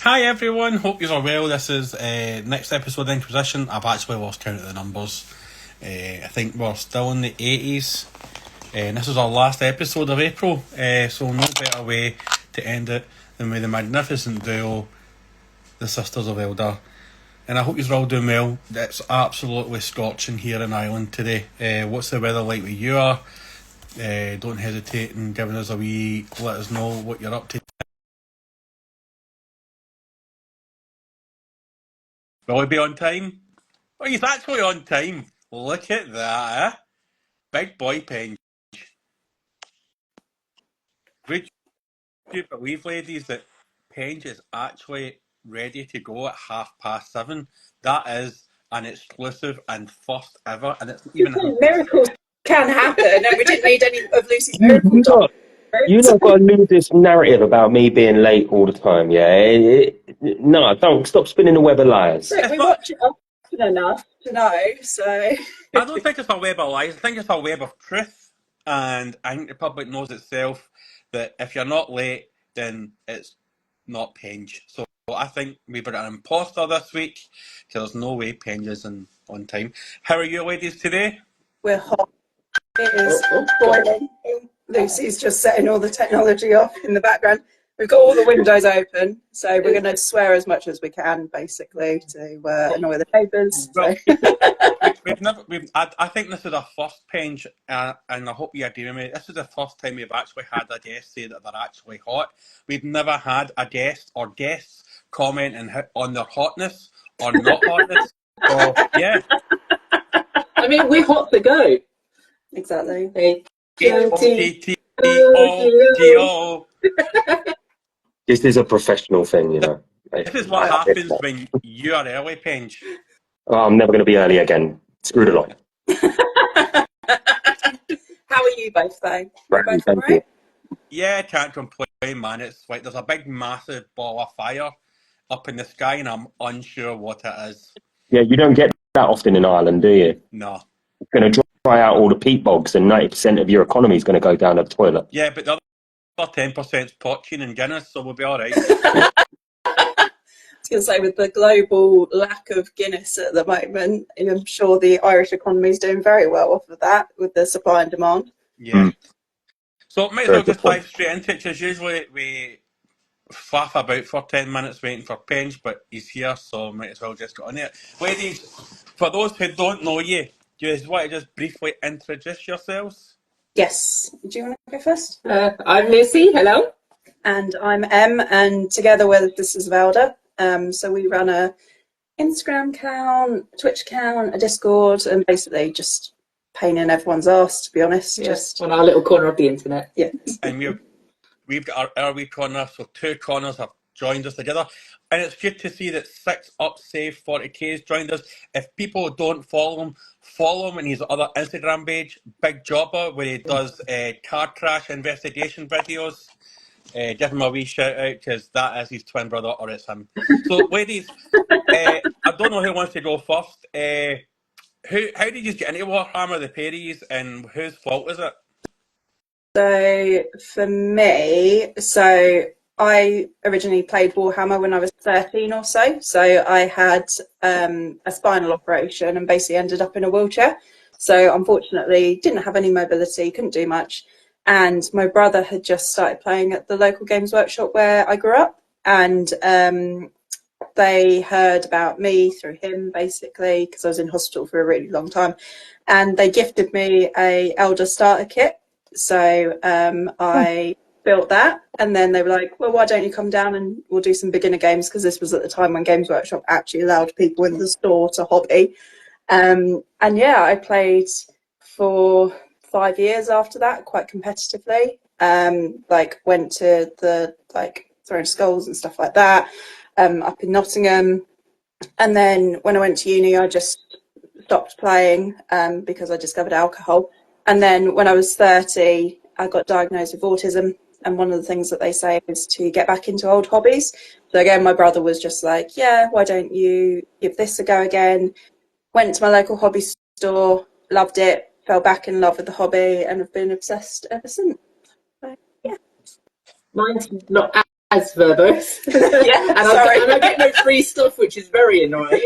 Hi everyone, hope you're all well. This is next episode of Inquisition. I've actually lost count of the numbers. I think we're still in the 80s. And this is our last episode of April. So no better way to end it than with the magnificent duo, the Sisters of Eldar. And I hope you're all doing well. It's absolutely scorching here in Ireland today. What's the weather like where you are? Don't hesitate in giving us a wee, let us know what you're up to. Will he be on time? Oh, he's actually on time. Look at that, eh? Big boy Penge. Would you believe, ladies, that Penge is actually ready to go at 7:30? That is an exclusive and first ever, and it's even miracles can happen, and we didn't need any of Lucy's You miracle got, you not got to lose this narrative about me being late all the time, yeah? No, don't. Stop spinning the web of lies. Look, we watch it often enough to know, so... I don't think it's a web of lies. I think it's a web of truth, and I think the public knows itself that if you're not late, then it's not Penge. So I think we were an imposter this week, because there's no way Penge is on time. How are you ladies today? We're hot. It is boiling. Lucy's just setting all the technology off in the background. We've got all the windows open, so we're going to swear as much as we can, basically, to annoy the neighbours. Well, I think this is our first Penge, and I hope you agree with me. This is the first time we've actually had a guest say that they're actually hot. We've never had a guest or guests commenting on their hotness or not hotness. So, yeah. I mean, we're hot to go. Exactly. H-O-T-T-O-G-O. This is a professional thing, you know. This is what happens when you are early, Penge. Oh, I'm never going to be early again. Screw the lot. How are you both, though? Right, thank you. Yeah, can't complain, man. It's like there's a big, massive ball of fire up in the sky, and I'm unsure what it is. Yeah, you don't get that often in Ireland, do you? No. It's going to dry out all the peat bogs, and 90% of your economy is going to go down the toilet. Yeah, but the other 10% is poaching and Guinness, so we'll be all right. I was going to say, with the global lack of Guinness at the moment, I'm sure the Irish economy is doing very well off of that with the supply and demand. Yeah. So might as well just dive straight into it, because usually we faff about for 10 minutes waiting for Penge, but he's here, so might as well just get on it. Ladies, for those who don't know you, do you want to just briefly introduce yourselves? Yes. Do you want to go first? I'm Lucy. Hello. And I'm Em, and together we're the Sisters of Eldar. So we run a Instagram account, Twitch account, a Discord, and basically just pain in everyone's arse, to be honest. Yeah, just on our little corner of the internet. Yeah. And we've got our wee corner, so two corners have joined us together. And it's good to see that 6 Up Save 40k has joined us. If people don't follow him on his other Instagram page, Big Jobber, where he does car crash investigation videos. Give him a wee shout out, because that is his twin brother, or it's him. So, ladies, I don't know who wants to go first. How did you get into Warhammer the Perries, and whose fault is it? So for me, I originally played Warhammer when I was 13 or so. So I had a spinal operation and basically ended up in a wheelchair. So unfortunately, didn't have any mobility, couldn't do much. And my brother had just started playing at the local Games Workshop where I grew up. And they heard about me through him, basically, because I was in hospital for a really long time. And they gifted me a Elder starter kit. So I built that, and then they were like, well, why don't you come down and we'll do some beginner games, because this was at the time when Games Workshop actually allowed people in the store to hobby. And yeah, I played for 5 years after that, quite competitively. Went to the throwing skulls and stuff like that up in Nottingham. And then when I went to uni, I just stopped playing because I discovered alcohol. And then when I was 30, I got diagnosed with autism. And one of the things that they say is to get back into old hobbies. So again, my brother was just like, yeah, why don't you give this a go again? Went to my local hobby store, loved it, fell back in love with the hobby, and have been obsessed ever since. So, yeah. Mine's not as verbose. Yeah, and sorry. I get no free stuff, which is very annoying.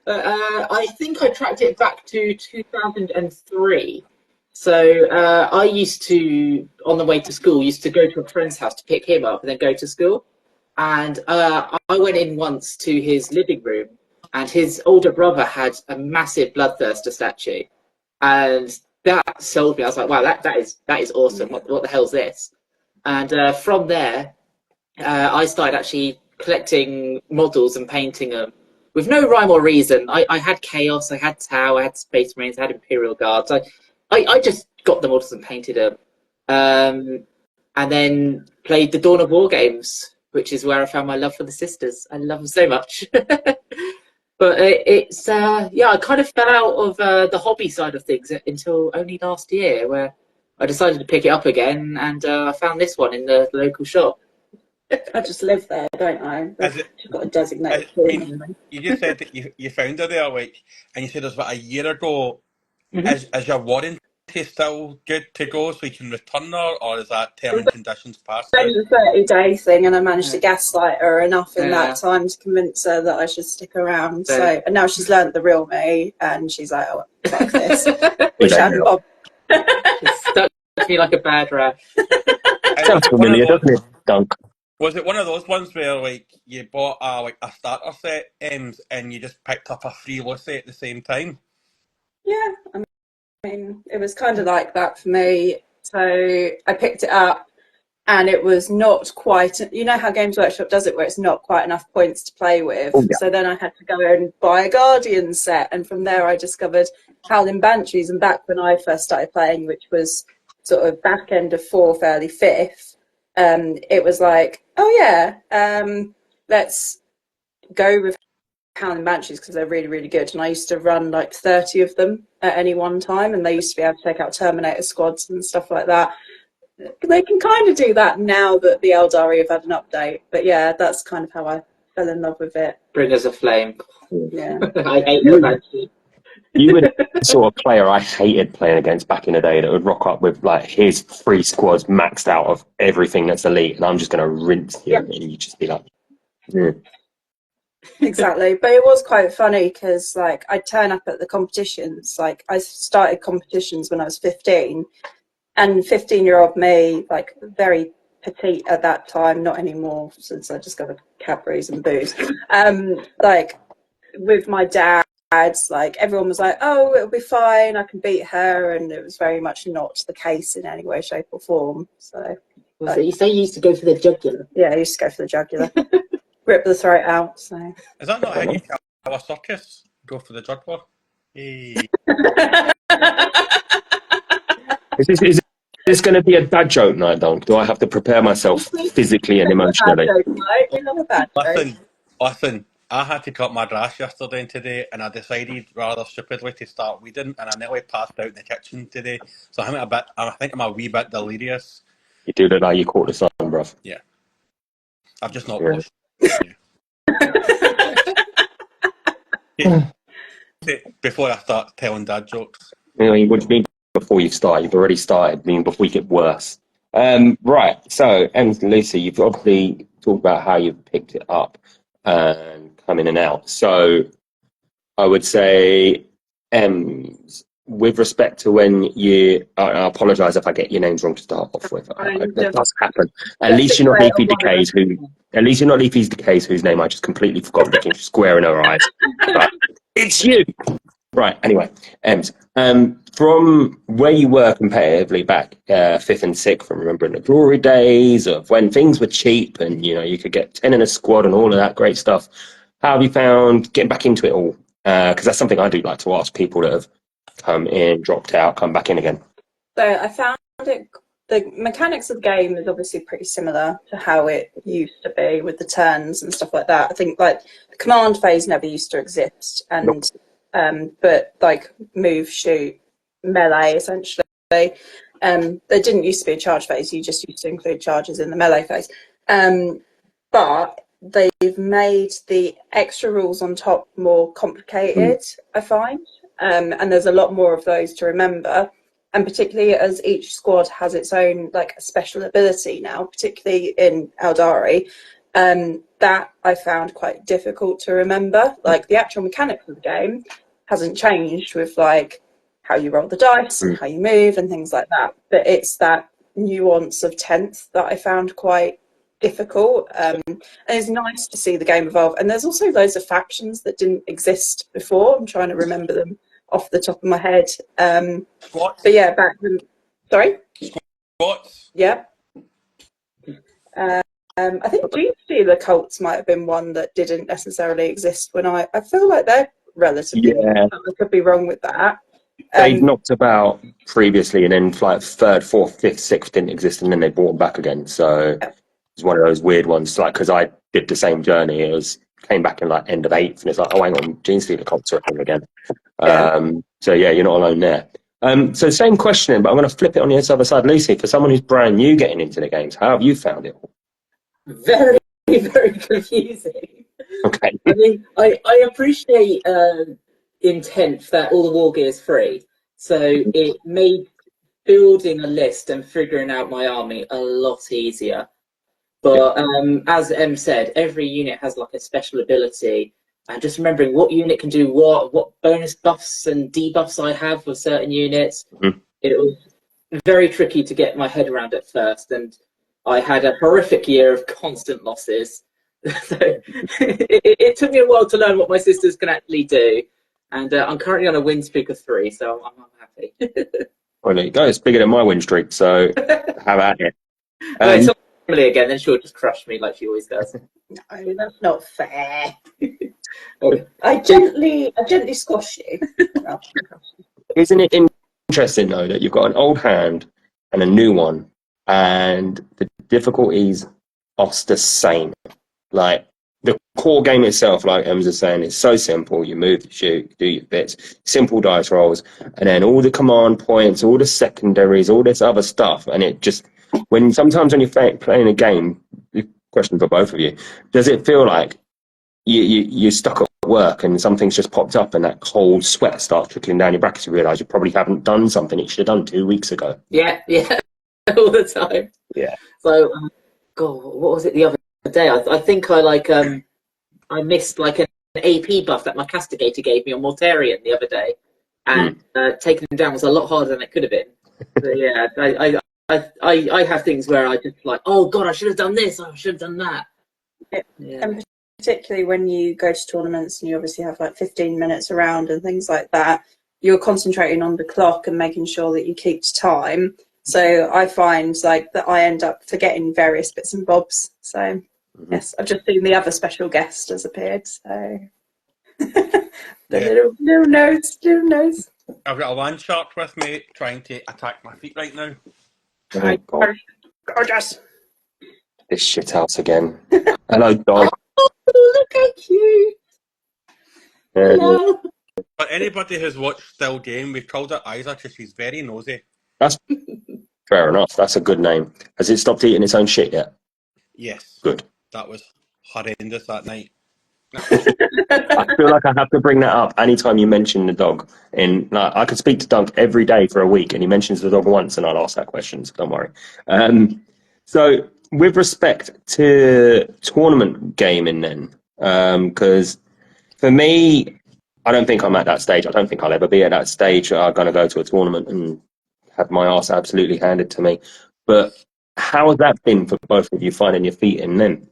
But I think I tracked it back to 2003. So I used to, on the way to school, used to go to a friend's house to pick him up and then go to school. And I went in once to his living room, and his older brother had a massive bloodthirster statue, and that sold me. I was like, wow, that is awesome. What the hell's this? And from there, I started actually collecting models and painting them with no rhyme or reason. I had Chaos, I had Tau, I had Space Marines, I had Imperial Guards. I just got the models and painted them. And then played the Dawn of War games, which is where I found my love for the sisters. I love them so much. But it's I kind of fell out of the hobby side of things until only last year, where I decided to pick it up again, and I found this one in the local shop. I just live there, don't I? She's got a designated room. You just said that you found her there, like, and you said it was about a year ago. Mm-hmm. Is your warranty still good to go, so you can return her, or is that term and conditions passed It now? was a 30-day thing, and I managed to gaslight her enough in that time to convince her that I should stick around. So, and now she's learnt the real me, and she's like, "Oh, fuck this." Which I'm Bob. It stuck to me like a bad rat. Sounds familiar, doesn't it, Dunk? Was it one of those ones where, like, you bought a starter set, and you just picked up a free Lucy at the same time? Yeah, I mean, it was kind of like that for me. So I picked it up, and it was not quite, you know how Games Workshop does it, where it's not quite enough points to play with. Oh, yeah. So then I had to go and buy a Guardian set, and from there I discovered Howling Banshees. And back when I first started playing, which was sort of back end of 4th, early 5th, it was like, oh yeah, let's go with Howling Banshees because they're really, really good. And I used to run like 30 of them at any one time, and they used to be able to take out Terminator squads and stuff like that. They can kind of do that now that the Eldari have had an update. But yeah, that's kind of how I fell in love with it. Bring us a flame. Yeah. I hate the Banshee. You were the sort of player I hated playing against back in the day that would rock up with like his 3 squads maxed out of everything that's elite, and I'm just going to rinse you, and you just be like, Exactly. But it was quite funny because like I'd turn up at the competitions. Like I started competitions when I was 15, and 15-year-old me, like very petite at that time, not anymore since I discovered Cadbury's and booze. Like with my dad, like everyone was like, oh, it'll be fine, I can beat her, and it was very much not the case in any way, shape or form. So you say you used to go for the jugular? yeah, I used to go for the jugular. Rip the throat out. So Is that not how you kill a circus? Go for the jugular? Hey. is this going to be a dad joke night, Dunk? Do I have to prepare myself physically and emotionally? We love a bad joke. Listen, I had to cut my grass yesterday and today, and I decided rather stupidly to start weeding, and I nearly passed out in the kitchen today. So I think I'm a wee bit delirious. You do look like you caught the sun, bruv. Yeah. I've just not Yeah. washed. Yeah. Before I start telling dad jokes. You what do you mean before you start? You've already started. I mean, before you get worse. Right. So, and Lucy, you've obviously talked about how you've picked it up and come in and out. So, I would say, with respect to when you, I apologise if I get your names wrong to start off with. That does happen. At least you're not Leafy Decays, whose name I just completely forgot, looking square in her eyes. But it's you. Right. Anyway, from where you were comparatively back, 5th and 6th, from remembering the glory days of when things were cheap and you could get 10 in a squad and all of that great stuff. How have you found getting back into it all? Because that's something I do like to ask people that have come in, dropped out, come back in again. So I found it. The mechanics of the game is obviously pretty similar to how it used to be with the turns and stuff like that. I think like the command phase never used to exist, and but like move, shoot, melee essentially. There didn't used to be a charge phase. You just used to include charges in the melee phase. But they've made the extra rules on top more complicated, I find, and there's a lot more of those to remember. and particularly as each squad has its own like special ability now, particularly in Eldari, that I found quite difficult to remember. Like the actual mechanics of the game hasn't changed with like how you roll the dice and how you move and things like that, but it's that nuance of 10th that I found quite difficult, and it's nice to see the game evolve. And there's also loads of factions that didn't exist before. I'm trying to remember them off the top of my head, Squats. but yeah, back then, sorry, Squats. yeah. I think Gene Stealer cults might have been one that didn't necessarily exist when I feel like they're relatively Yeah. I could be wrong with that. They knocked about previously, and then like third, fourth, fifth, sixth didn't exist, and then they brought them back again. So it's one of those weird ones. Like, because I did the same journey, came back in like end of eighth, and it's like, oh, hang on, Gene Stealer cults are a thing again. So yeah, you're not alone there. So same question, but I'm going to flip it on the other side. Lucy, for someone who's brand new getting into the games, how have you found it? Very, very confusing. Okay. I mean, I appreciate intent that all the war gear is free, so it made building a list and figuring out my army a lot easier. But as Em said, every unit has like a special ability, and just remembering what unit can do what bonus buffs and debuffs I have for certain units, it was very tricky to get my head around at first, and I had a horrific year of constant losses. So it took me a while to learn what my sisters can actually do, and I'm currently on a win streak of 3, so I'm happy. Well, there you go. It's bigger than my win streak, so how about it? It's not Emily again, then she'll just crush me like she always does. No, that's not fair. I gently squash you. Isn't it interesting though that you've got an old hand and a new one, and the difficulties are the same? Like the core game itself, like Ems is saying, is so simple. You move, shoot, do your bits, simple dice rolls, and then all the command points, all the secondaries, all this other stuff. And it just, sometimes when you're playing a game, the question for both of you, does it feel like you're stuck at work and something's just popped up and that cold sweat starts trickling down your back, you realise you probably haven't done something you should have done 2 weeks ago? Yeah, all the time. Yeah. So, God, what was it the other day? I think I missed like an AP buff that my castigator gave me on Mortarion the other day, and taking them down was a lot harder than it could have been. So, yeah, I have things where I just like, oh God, I should have done this, I should have done that. Yeah. And particularly when you go to tournaments and you obviously have like 15 minutes around and things like that, you're concentrating on the clock and making sure that you keep to time. So I find like that I end up forgetting various bits and bobs. So yes, I've just seen the other special guest has appeared. So the little nose. I've got a land shark with me trying to attack my feet right now. Oh, God. Gorgeous. This shit house again. Hello, dog. Oh, look how cute! Hello. But anybody who's watched Still Game, we've called her Isa because she's very nosy. That's fair enough. That's a good name. Has it stopped eating its own shit yet? Yes. Good. That was horrendous that night. I feel like I have to bring that up anytime you mention the dog. Like, I could speak to Dunk every day for a week, and he mentions the dog once, and I'll ask that question, so don't worry. So, with respect to tournament gaming then, because for me, I don't think I'm at that stage. I don't think I'll ever be at that stage. I'm going to go to a tournament and have my arse absolutely handed to me. But how has that been for both of you, finding your feet in them?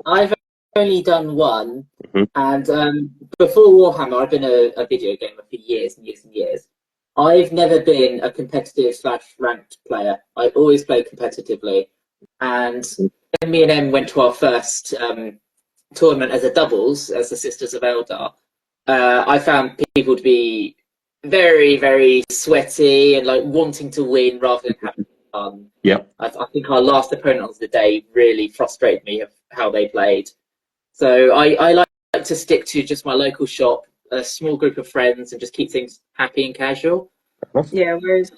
I've only done one, and before Warhammer, I've been a video gamer for years and years and years. I've never been a competitive / ranked player. I always played competitively, and when me and Em went to our first tournament as a doubles, as the Sisters of Eldar, I found people to be very, very sweaty and like wanting to win rather than having fun. Yeah, I think our last opponent of the day really frustrated me of how they played. So I like to stick to just my local shop, a small group of friends, and just keep things happy and casual. Yeah, whereas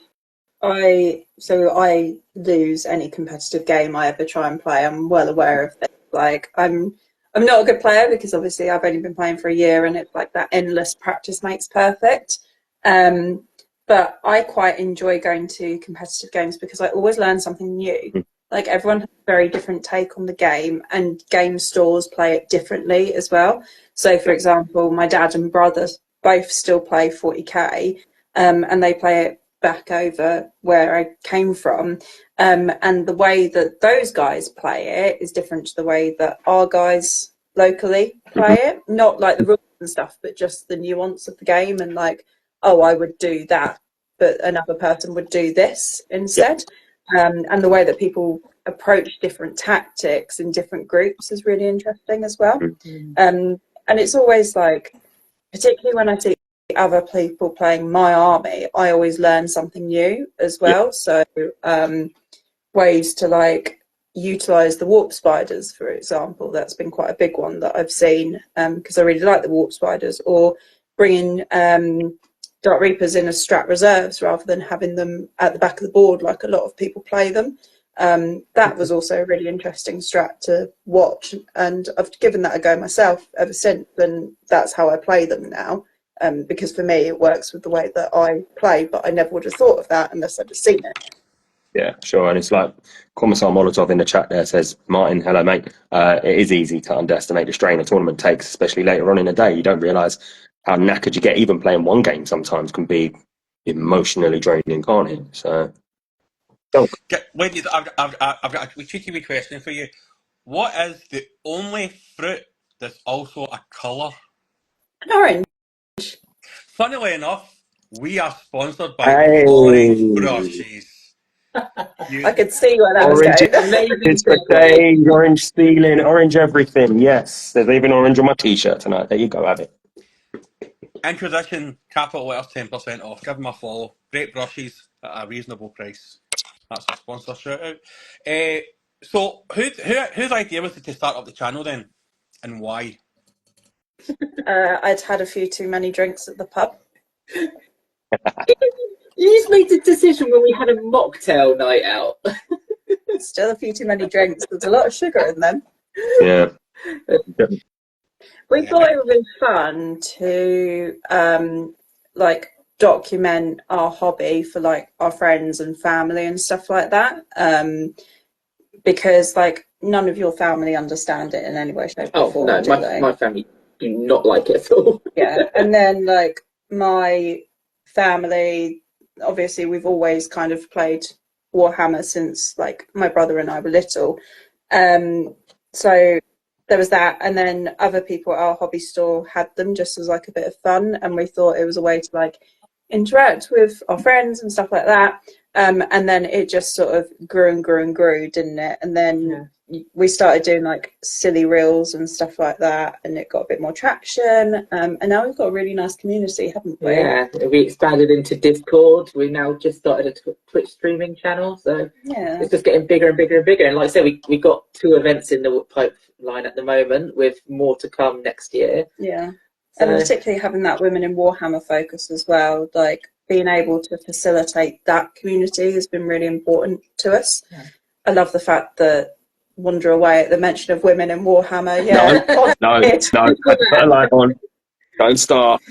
I lose any competitive game I ever try and play. I'm well aware of this. Like I'm not a good player because obviously I've only been playing for a year, and it's like that endless practice makes perfect. but I quite enjoy going to competitive games because I always learn something new. Like everyone has a very different take on the game, and game stores play it differently as well. So, for example, my dad and brother both still play 40k, and they play it back over where I came from. And the way that those guys play it is different to the way that our guys locally play it. Not like the rules and stuff, but just the nuance of the game, and like, oh, I would do that, but another person would do this instead. And the way that people approach different tactics in different groups is really interesting as well. And it's always like, particularly when I see other people playing my army, I always learn something new as well. So ways to like utilize the warp spiders, for example, that's been quite a big one that I've seen, because I really like the warp spiders, or bringing Dark Reapers in as strat reserves rather than having them at the back of the board like a lot of people play them. That was also a really interesting strat to watch, and I've given that a go myself ever since, and that's how I play them now, because for me it works with the way that I play, but I never would have thought of that unless I'd have seen it. Yeah, sure. And it's like Commissar Molotov in the chat there says, Martin, hello, mate. It is easy to underestimate the strain a tournament takes, especially later on in the day. You don't realise how knackered you get. Even playing one game sometimes can be emotionally draining, can't it? So, Wendy, I've got a cheeky wee question for you. What is the only fruit that's also a colour? An orange. Funnily enough, we are sponsored by hey, Orange Brushes. I could see where that orange was going. it's for days, orange stealing, orange everything. Yes, there's even orange on my t-shirt tonight. There you go, have it. Inquisition, capital letters, 10% off. Give them a follow. Great brushes at a reasonable price. That's a sponsor shout out. So, whose idea was it to start up the channel then, and why? I'd had a few too many drinks at the pub. You just made the decision when we had a mocktail night out. Still a few too many drinks. There's a lot of sugar in them. Yeah. We thought it would be fun to like document our hobby for like our friends and family and stuff like that. Because like none of your family understand it in any way, shape, or form. Oh no, my family do not like it at all. Yeah, and then like my family, obviously we've always kind of played Warhammer since like my brother and I were little. So there was that, and then other people at our hobby store had them just as like a bit of fun, and we thought it was a way to like interact with our friends and stuff like that. And then it just sort of grew and grew and grew, didn't it? And then we started doing like silly reels and stuff like that, and it got a bit more traction. And now we've got a really nice community, haven't we? Yeah, we expanded into Discord. We now just started a Twitch streaming channel, so Yeah, it's just getting bigger and bigger and bigger. And like I said, we got 2 events in the pipeline at the moment, with more to come next year. yeah. So, And particularly having that Women in Warhammer focus as well, like being able to facilitate that community has been really important to us. Yeah. I love the fact that Wander Away at the mention of women in Warhammer. Yeah, No, put a light on. Don't start.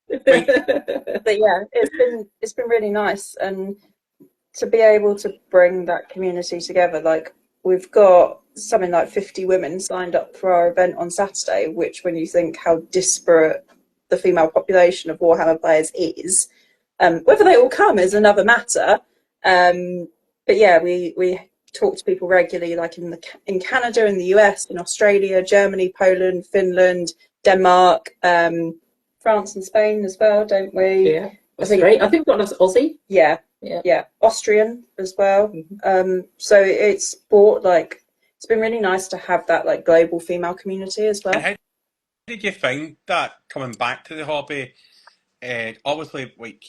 But yeah, it's been really nice, and to be able to bring that community together. Like we've got something like 50 women signed up for our event on Saturday, which when you think how disparate the female population of Warhammer players is, whether they all come is another matter. But yeah, we talk to people regularly, like in Canada, in the US, in Australia, Germany, Poland, Finland, Denmark, France and Spain as well, don't we? yeah, I think we've got enough Aussie. Yeah, Austrian as well. So it's been really nice to have that like global female community as well. And how did you find that coming back to the hobby? Obviously, like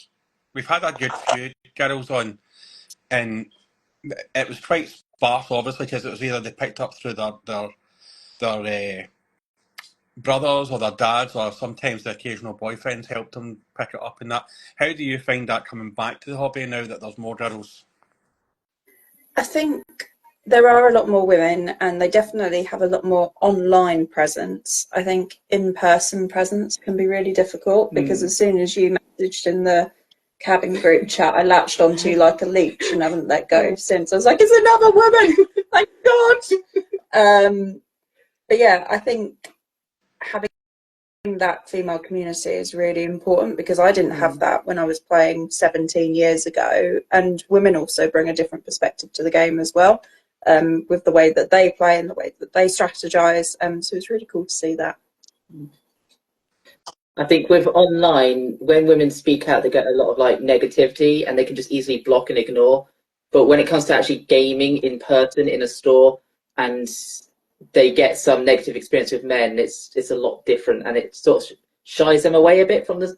we've had a good few girls on, and it was quite sparse, obviously, because it was either they picked up through their brothers or their dads, or sometimes the occasional boyfriends helped them pick it up and that. How do you find that coming back to the hobby now that there's more girls? I think there are a lot more women, and they definitely have a lot more online presence. I think in-person presence can be really difficult, because as soon as you messaged in the cabin group chat I latched onto like a leech and haven't let go since. I was like, it's another woman, thank God. But yeah, I think having that female community is really important, because I didn't have that when I was playing 17 years ago, and women also bring a different perspective to the game as well, with the way that they play and the way that they strategize, so it's really cool to see that. I think with online, when women speak out, they get a lot of like negativity and they can just easily block and ignore. But when it comes to actually gaming in person in a store and they get some negative experience with men, it's a lot different, and it sort of shies them away a bit from the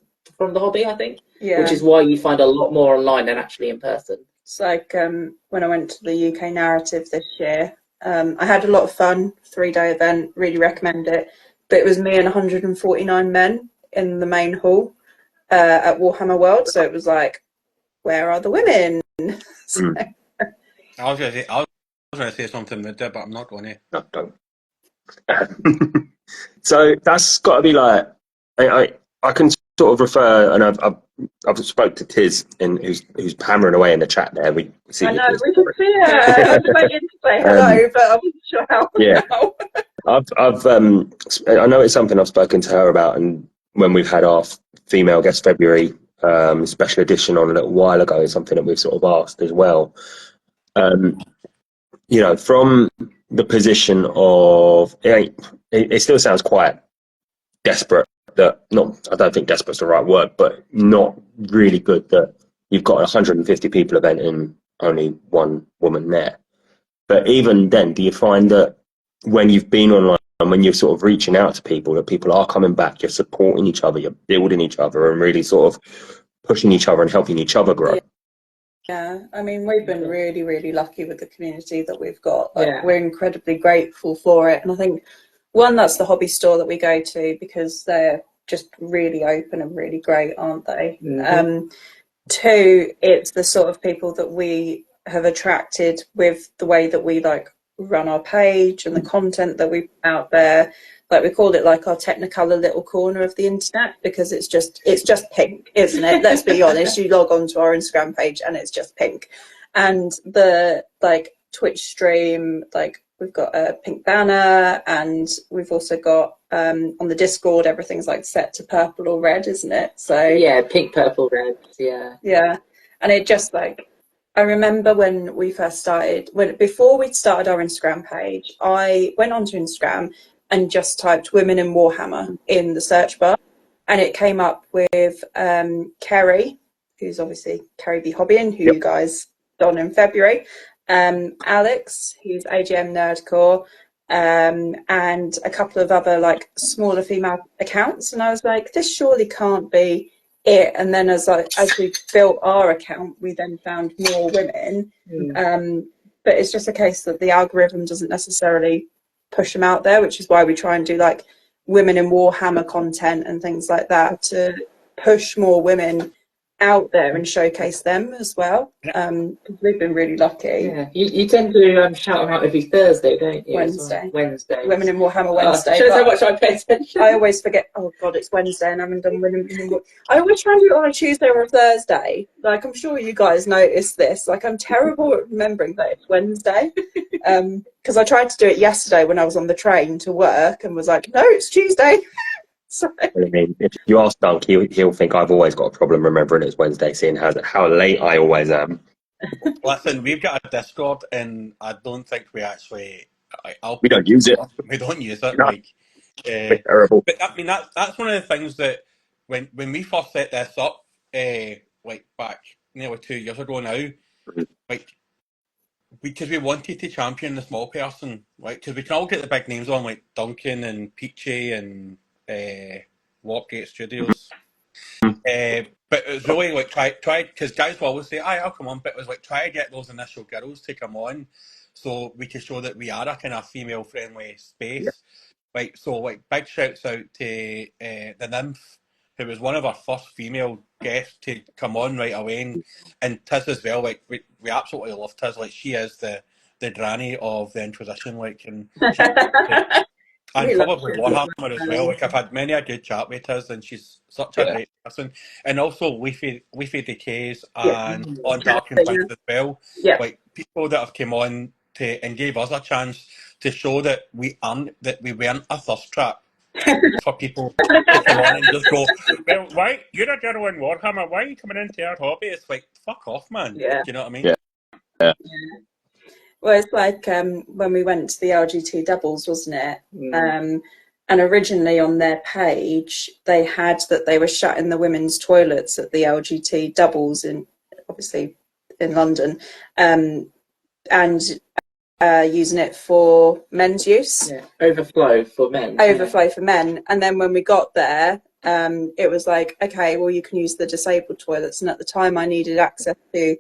hobby, I think. Yeah. Which is why you find a lot more online than actually in person. It's like when I went to the UK Narrative this year, I had a lot of fun, 3-day event, really recommend it. But it was me and 149 men in the main hall at Warhammer World. So it was like, where are the women? So. I was going to say something with it, but I'm not going to. No, don't. So that's got to be like, I can sort of refer, and I've spoke to Tiz, who's hammering away in the chat there. We see. I know, we can see her. I was waiting to say hello, but I wasn't sure how. Yeah. I know it's something I've spoken to her about, and when we've had our female guest February special edition on a little while ago, is something that we've sort of asked as well. You know, from the position of it still sounds quite desperate. I don't think desperate's the right word, but not really good that you've got a 150 people event and only one woman there. But even then, do you find that when you've been online and when you're sort of reaching out to people, that people are coming back, you're supporting each other, you're building each other and really sort of pushing each other and helping each other grow? Yeah, I mean, we've been really, really lucky with the community that we've got. Like, we're incredibly grateful for it. And I think, one, that's the hobby store that we go to, because they're just really open and really great, aren't they? Mm-hmm. Two, it's the sort of people that we have attracted with the way that we like run our page and the content that we put out there. Like, we called it like our Technicolor little corner of the internet, because it's just pink, isn't it? Let's be honest. You log on to our Instagram page and it's just pink. And the like Twitch stream, like we've got a pink banner, and we've also got on the Discord, everything's like set to purple or red, isn't it? So yeah, pink, purple, red. Yeah. And it just like, I remember when we first started, before we'd started our Instagram page, I went onto Instagram and just typed women in Warhammer in the search bar, and it came up with Kerry, who's obviously Kerry the Hobbyin, who you guys done in February, Alex, who's AGM Nerdcore, and a couple of other like smaller female accounts, and I was like, this surely can't be it. And then as we built our account, we then found more women, but it's just a case that the algorithm doesn't necessarily push them out there, which is why we try and do like women in Warhammer content and things like that to push more women out there and showcase them as well. We've been really lucky. Yeah, you tend to shout them out every Thursday, don't you? Wednesday. Women in Warhammer Wednesday. Shows how much I pay attention. I always forget. Oh God, it's Wednesday and I haven't done women in Warhammer. I always try and do it on a Tuesday or a Thursday. Like, I'm sure you guys noticed this. Like, I'm terrible at remembering that it's Wednesday. Because I tried to do it yesterday when I was on the train to work and was like, no, it's Tuesday. So. I mean, if you ask Dunk, he'll think I've always got a problem remembering it's Wednesday, seeing how late I always am. Listen, we've got a Discord, and I don't think we actually. We don't use it. We don't use it. No. Like, terrible. But I mean, that's one of the things that when we first set this up, like back nearly 2 years ago now, like. Because we wanted to champion the small person, right? Because we can all get the big names on, like Duncan and Peachy and Warpgate Studios. But it was really like try because guys will always say, I'll come on, but it was like try to get those initial girls to come on so we can show that we are a kind of female friendly space. Like, so like big shouts out to the Nymph, who was one of our first female guests to come on right away, and Tiz as well. Like, we absolutely love Tiz. Like, she is the granny of the Inquisition. Like, and And We love probably Susie. Warhammer as well. Like I've had many a good chat with us, and she's such a Yeah. great person. And also Leafy Decays Yeah. and on Dark Yeah. Convinced as well. Yeah. Like people that have come on to and gave us a chance to show that we weren't a thirst trap for people to come on and just go, well, why you're a girl in Warhammer? Why are you coming into our hobby? It's like, fuck off, man. Yeah. Do you know what I mean? Yeah. Yeah. Well, it's like when we went to the LGT doubles, wasn't it? And originally on their page, they had that they were shutting the women's toilets at the LGT doubles obviously in London, and using it for men's use. Yeah. Overflow for men. Overflow for men. And then when we got there, it was like, okay, well, you can use the disabled toilets. And at the time, I needed access to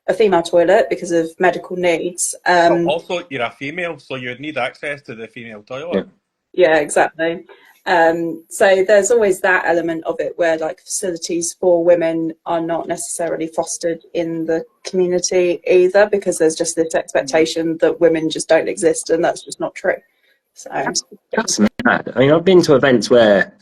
a female toilet because of medical needs. Also, you're a female, so you'd need access to the female toilet. Yeah, exactly. So there's always that element of it where like facilities for women are not necessarily fostered in the community either, because there's just this expectation that women just don't exist, and that's just not true. So That's mad. I mean, I've been to events where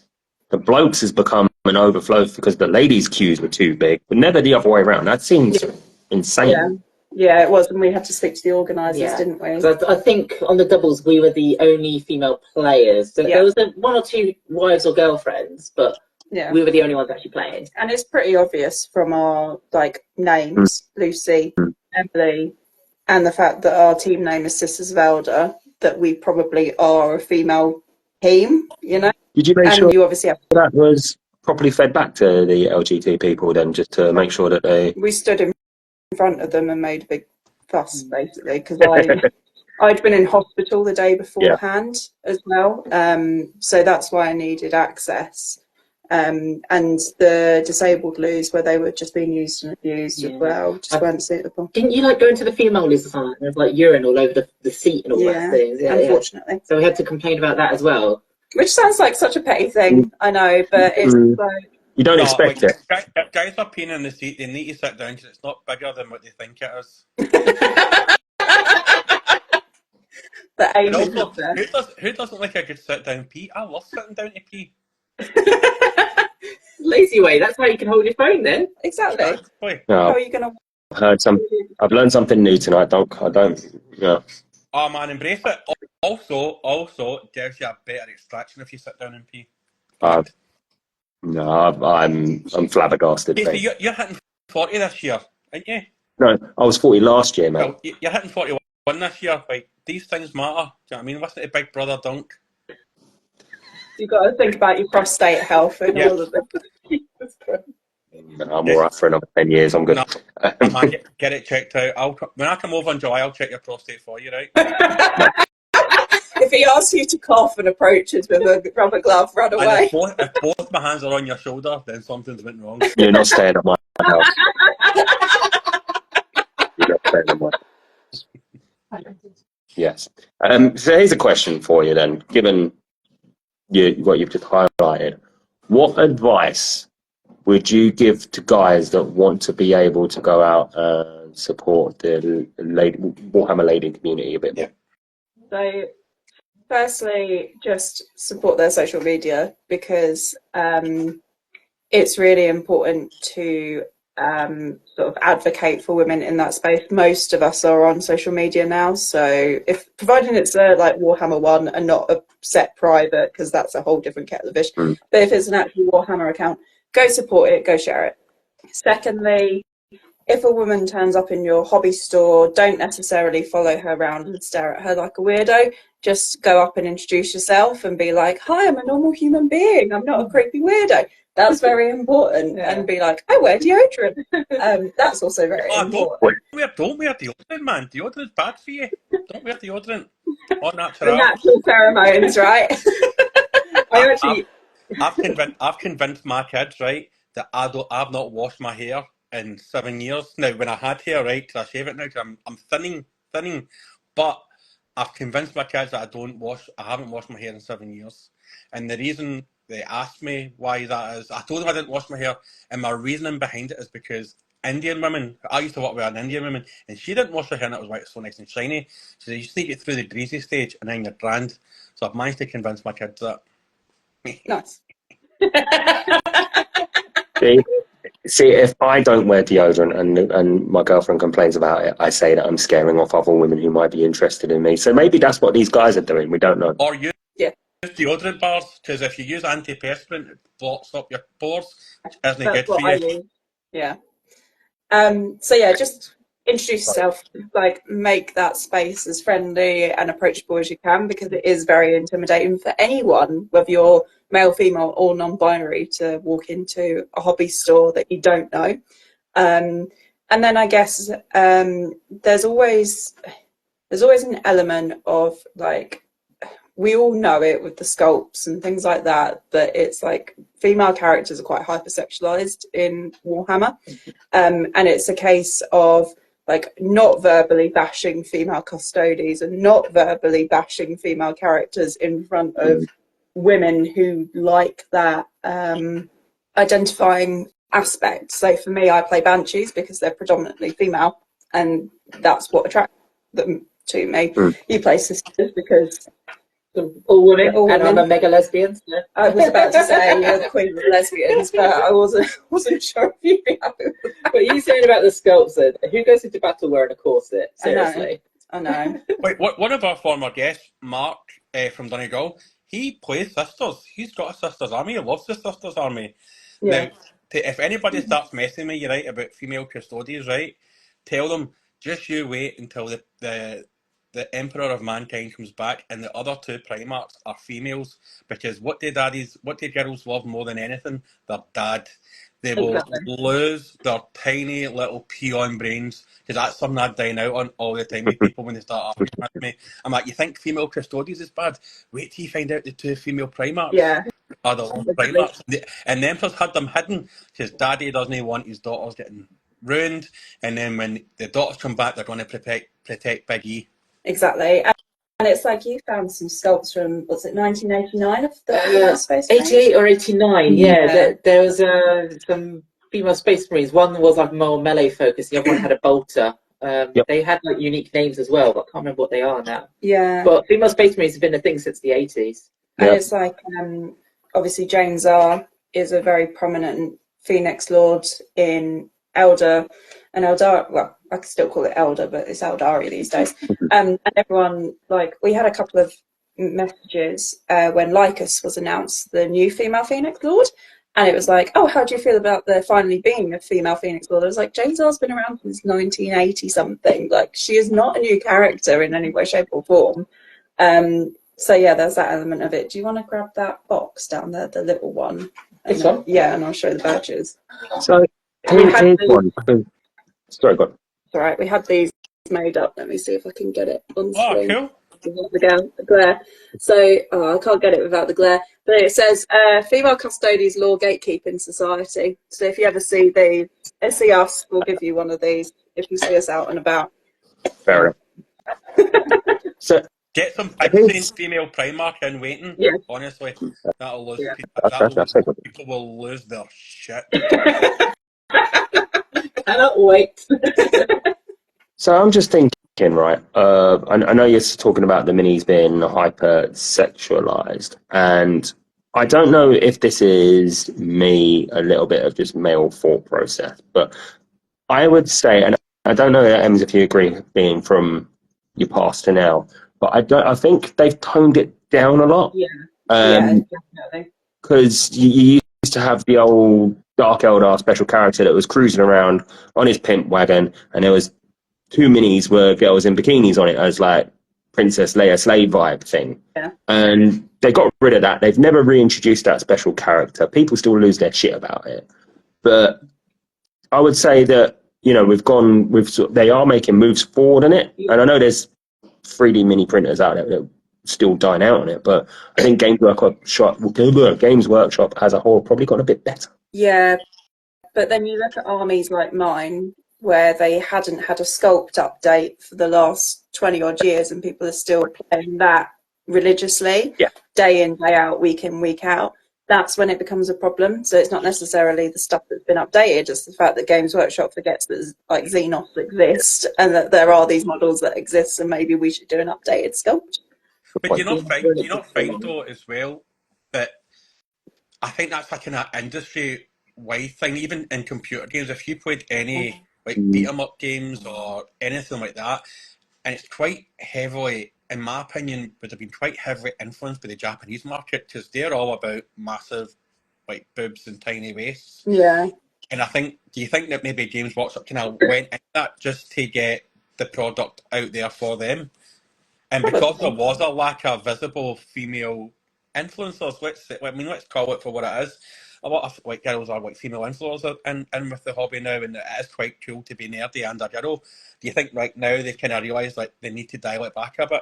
the blokes has become an overflow because the ladies' queues were too big, but never the other way around. That seems insane. Yeah, it was, and we had to speak to the organisers, didn't we? So I think on the doubles we were the only female players. So there was one or two wives or girlfriends, but we were the only ones actually playing. And it's pretty obvious from our like names, Lucy, Emily, and the fact that our team name is Sisters of Elder, that we probably are a female team, you know. Did you make sure you obviously have that was properly fed back to the LGT people then, just to make sure that they... We stood in front of them and made a big fuss, basically, because I'd been in hospital the day beforehand as well, so that's why I needed access. And the disabled loos, where they were just being used and abused as well, just weren't suitable. Didn't you like go into the female loos or something? There's like urine all over the seat and all that things. Yeah, unfortunately. So we had to complain about that as well. Which sounds like such a petty thing, I know, but it's like... You don't expect it. If guys are peeing in the seat, they need to sit down because it's not bigger than what they think it is. The aim is Also, there. who doesn't like a good sit down pee? I love sitting down to pee. Lazy way. That's how you can hold your phone then. Exactly. No, How are you going to... I've learned something new tonight. I don't. Yeah. Oh man, embrace it. Also, it gives you a better extraction if you sit down and pee. No, I'm flabbergasted. So you're hitting 40 this year, aren't you? No, I was 40 last year, mate. Well, you're hitting 41 this year. Like, these things matter. Do you know what I mean? Listen to Big Brother Dunk. You've got to think about your prostate health and all of it. I'm all right for another 10 years. I'm good. No, man, get it checked out. When I come over in July, I'll check your prostate for you, right? If he asks you to cough and approach us with a rubber glove, run away. If both my hands are on your shoulder, then something's went wrong. You're not staying at my house. You're not staying at my house. Yes. So here's a question for you then. Given what you've just highlighted, what advice would you give to guys that want to be able to go out and support the Warhammer Lady community a bit more? So, firstly, just support their social media, because it's really important to sort of advocate for women in that space. Most of us are on social media now, so providing it's like Warhammer 1 and not a set private, because that's a whole different kettle of fish, but if it's an actual Warhammer account, go support it, go share it. Secondly, if a woman turns up in your hobby store, don't necessarily follow her around and stare at her like a weirdo. Just go up and introduce yourself and be like, hi, I'm a normal human being. I'm not a creepy weirdo. That's very important. And be like, I wear deodorant. That's also very important. Don't wear deodorant, man. Deodorant's bad for you. Don't wear deodorant. Or The natural. natural pheromones, right? I've convinced my kids, right, that I've not washed my hair in 7 years. Now, when I had hair, right, because I shave it now, because I'm thinning, but I've convinced my kids that I haven't washed my hair in 7 years. And the reason they asked me why that is, I told them I didn't wash my hair, and my reasoning behind it is because Indian women, I used to work with an Indian woman, and she didn't wash her hair, and it was so nice and shiny. So you just need to get through the greasy stage, and then you're grand. So I've managed to convince my kids that. Nice. See, if I don't wear deodorant and my girlfriend complains about it, I say that I'm scaring off other women who might be interested in me. So maybe that's what these guys are doing. We don't know. Or use Yeah. deodorant bars, because if you use antiperspirant, it blocks up your pores, which isn't That's good for what I you. use. Yeah. So yeah, just introduce yourself, like make that space as friendly and approachable as you can, because it is very intimidating for anyone, whether you're male, female, or non-binary, to walk into a hobby store that you don't know. And then I guess there's always an element of, like, we all know it with the sculpts and things like that, but it's like female characters are quite hypersexualized in Warhammer. And it's a case of, like, not verbally bashing female custodies and not verbally bashing female characters in front of women who like that identifying aspect. So for me, I play Banshees because they're predominantly female, and that's what attracts them to me. You play Sisters because all women, and I'm a mega lesbian. So. I was about to say you're the queen of lesbians, but I wasn't sure if you'd be happy with that. But you saying about the sculpts, then, who goes into battle wearing a corset? Seriously. I know. Wait, one of our former guests, Mark from Donegal, he plays Sisters. He's got a Sisters Army. He loves the Sisters Army. Yeah. Now, if anybody starts messing with you, right, about female custodians, right, tell them, just you wait until the Emperor of Mankind comes back and the other two Primarchs are females, because what do girls love more than anything? Their dad. They will lose their tiny little peon brains, because that's something I dine out on all the time with people when they start arguing with me. I'm like, you think female custodians is bad? Wait till you find out the two female Primarchs are the Primarchs. And the Emperor's had them hidden because Daddy doesn't want his daughters getting ruined, and then when the daughters come back, they're going to protect Big E. Exactly. And it's like, you found some sculpts from, was it 1989 of the female Space Marines? 88 or 89, yeah. There was some female Space Marines. One was like more melee focused, the other one had a bolter. They had like unique names as well, but I can't remember what they are now. Yeah. But female Space Marines have been a thing since the 80s. And it's like, obviously James R is a very prominent Phoenix Lord in Elder, and Eldar, well, I can still call it Elder, but it's Eldari these days. And everyone, like, we had a couple of messages when Lycus was announced, the new female Phoenix Lord, and it was like, oh, how do you feel about there finally being a female Phoenix Lord? I was like, James R's been around since 1980 something. Like, she is not a new character in any way, shape, or form. So yeah, there's that element of it. Do you want to grab that box down there, the little one? This one? Yeah, and I'll show the badges. So here's one. Sorry, go on. It's all right. We had these made up. Let me see if I can get it on screen. Oh, cool. The glare. So, I can't get it without the glare. But it says, female custodies, law, gatekeeping society. So if you ever see see us, we'll give you one of these if you see us out and about. Fair enough. So get some vaccine female Primarch in waiting. Yeah. Honestly, that'll lose people will lose their shit. Cannot wait. So I'm just thinking, right? I know you're talking about the minis being hyper sexualized, and I don't know if this is me, a little bit of just male thought process, but I would say, and I don't know, Ems, if you agree, being from your past to now, but I think they've toned it down a lot. Yeah. Definitely. Because you used to have the old Dark Eldar special character that was cruising around on his pimp wagon, and there was 2 minis where girls in bikinis on it as like Princess Leia slave vibe thing. Yeah. And they got rid of that. They've never reintroduced that special character. People still lose their shit about it. But I would say that, you know, they are making moves forward in it. And I know there's 3D mini printers out there that still dine out on it, but I think Games Workshop as a whole probably got a bit better. Yeah, but then you look at armies like mine, where they hadn't had a sculpt update for the last 20 odd years, and people are still playing that religiously, day in, day out, week in, week out. That's when it becomes a problem. So it's not necessarily the stuff that's been updated, just the fact that Games Workshop forgets that like Xenos exist and that there are these models that exist, and maybe we should do an updated sculpt. Good But point. do you not find though as well that I think that's like an industry wide thing, even in computer games. If you played any like beat 'em up games or anything like that, and it's quite heavily, in my opinion, would have been quite heavily influenced by the Japanese market because they're all about massive like boobs and tiny waists. Yeah. And I think, do you think that maybe James Workshop kind of went into that just to get the product out there for them? And because there was a lack of visible female influencers, let's call it for what it is. A lot of like girls are like female influencers in with the hobby now, and it is quite cool to be nerdy and a girl. Do you think right now they kind of realise like they need to dial it back a bit?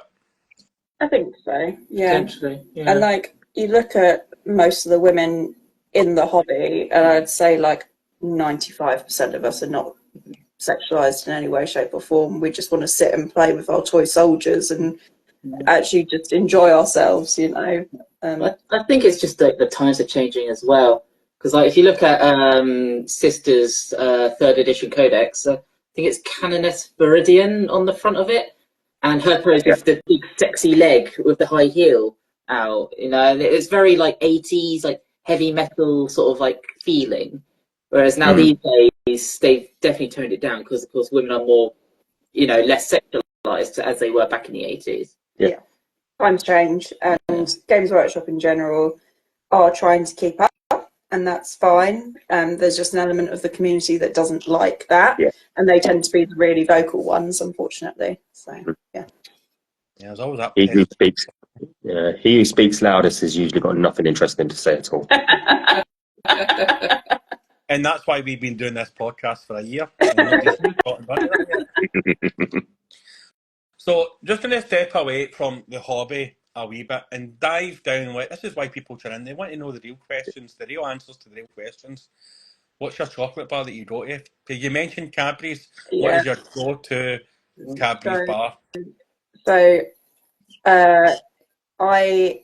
I think so. Yeah. Potentially, yeah. And like you look at most of the women in the hobby, and I'd say like 95% of us are not sexualized in any way, shape, or form. We just want to sit and play with our toy soldiers and actually just enjoy ourselves, you know. I think it's just that the times are changing as well. Because like if you look at Sister's third edition codex, I think it's Canoness Viridian on the front of it, and her pose with the big sexy leg with the high heel out, you know, and it's very like 80s, like heavy metal sort of like feeling. Whereas now these days, they've definitely toned it down because, of course, women are more, you know, less sexualized as they were back in the 80s. Yeah. Times change, and Games Workshop in general are trying to keep up, and that's fine. There's just an element of the community that doesn't like that, and they tend to be the really vocal ones, unfortunately. So, yeah. Yeah, there's always that. He who speaks loudest has usually got nothing interesting to say at all. And that's why we've been doing this podcast for a year. And we're just talking about it. So, just going to step away from the hobby a wee bit and dive down. Like, this is why people tune in. They want to know the real questions, the real answers to the real questions. What's your chocolate bar that you go to? Because you mentioned Cadbury's. What is your go-to Cadbury's bar? So, I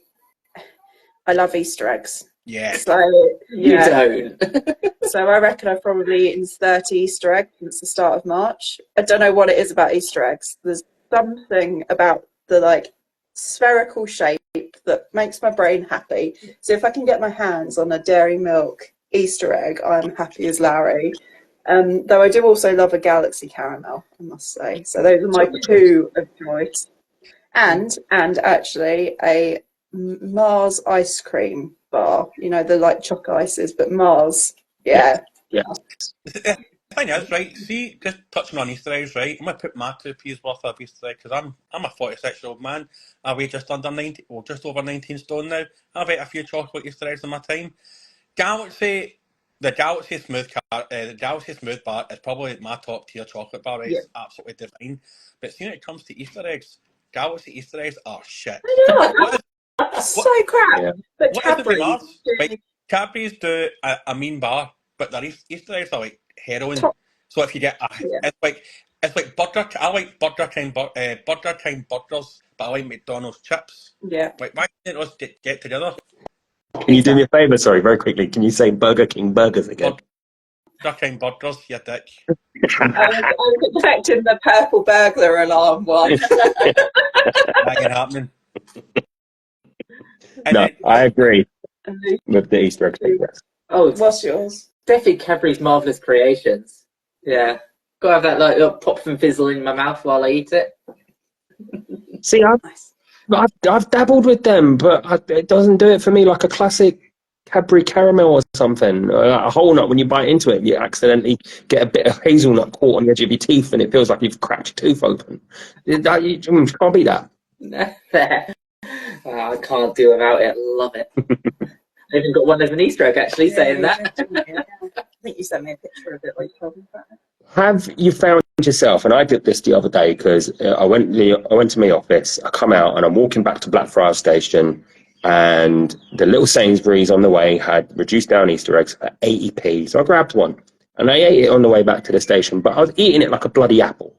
love Easter eggs. Yeah. So, You don't. So I reckon I've probably eaten 30 Easter eggs since the start of March. I don't know what it is about Easter eggs. There's something about the like spherical shape that makes my brain happy. So if I can get my hands on a dairy milk Easter egg, I'm happy as Larry. Though I do also love a Galaxy caramel, I must say. So those are my two of choice. And actually a Mars ice cream bar, you know, the like choc ices, but Mars, yeah. The thing is, right, see, just touching on Easter eggs, right, I'm going to put my 2p's worth of Easter egg, because I'm a 46-year-old man. I weigh just under 90, well, just over 19 stone now. I've ate a few chocolate Easter eggs in my time. The Galaxy Smooth bar is probably my top tier chocolate bar, right? It's absolutely divine. But see, when it comes to Easter eggs, Galaxy Easter eggs are shit. So crap. But Cadbury's do a mean bar, but their Easter eggs are like heroin. So if you get it's like burger. I like Burger King burgers, but I like McDonald's chips. Yeah. Like why can't us get together? Can you do me a favour? Sorry, very quickly. Can you say Burger King burgers again? Burger King burgers, you dick. I was expecting the purple burglar alarm one. That ain't happening. No, I agree with the Easter egg thing. Oh, what's yours? Definitely Cadbury's Marvellous Creations. Yeah. Gotta have that like little pop and fizzle in my mouth while I eat it. See, I've dabbled with them, but it doesn't do it for me like a classic Cadbury caramel or something. A whole nut, when you bite into it, you accidentally get a bit of hazelnut caught on the edge of your teeth, and it feels like you've cracked your tooth open. You can't beat that. I can't do without it. I love it. I even got one as an Easter egg, actually, saying that. I think you sent me a picture of it while you told me about it. Have you found yourself, and I did this the other day because I went to my office, I come out and I'm walking back to Blackfriars Station, and the little Sainsbury's on the way had reduced down Easter eggs at 80p, so I grabbed one and I ate it on the way back to the station, but I was eating it like a bloody apple.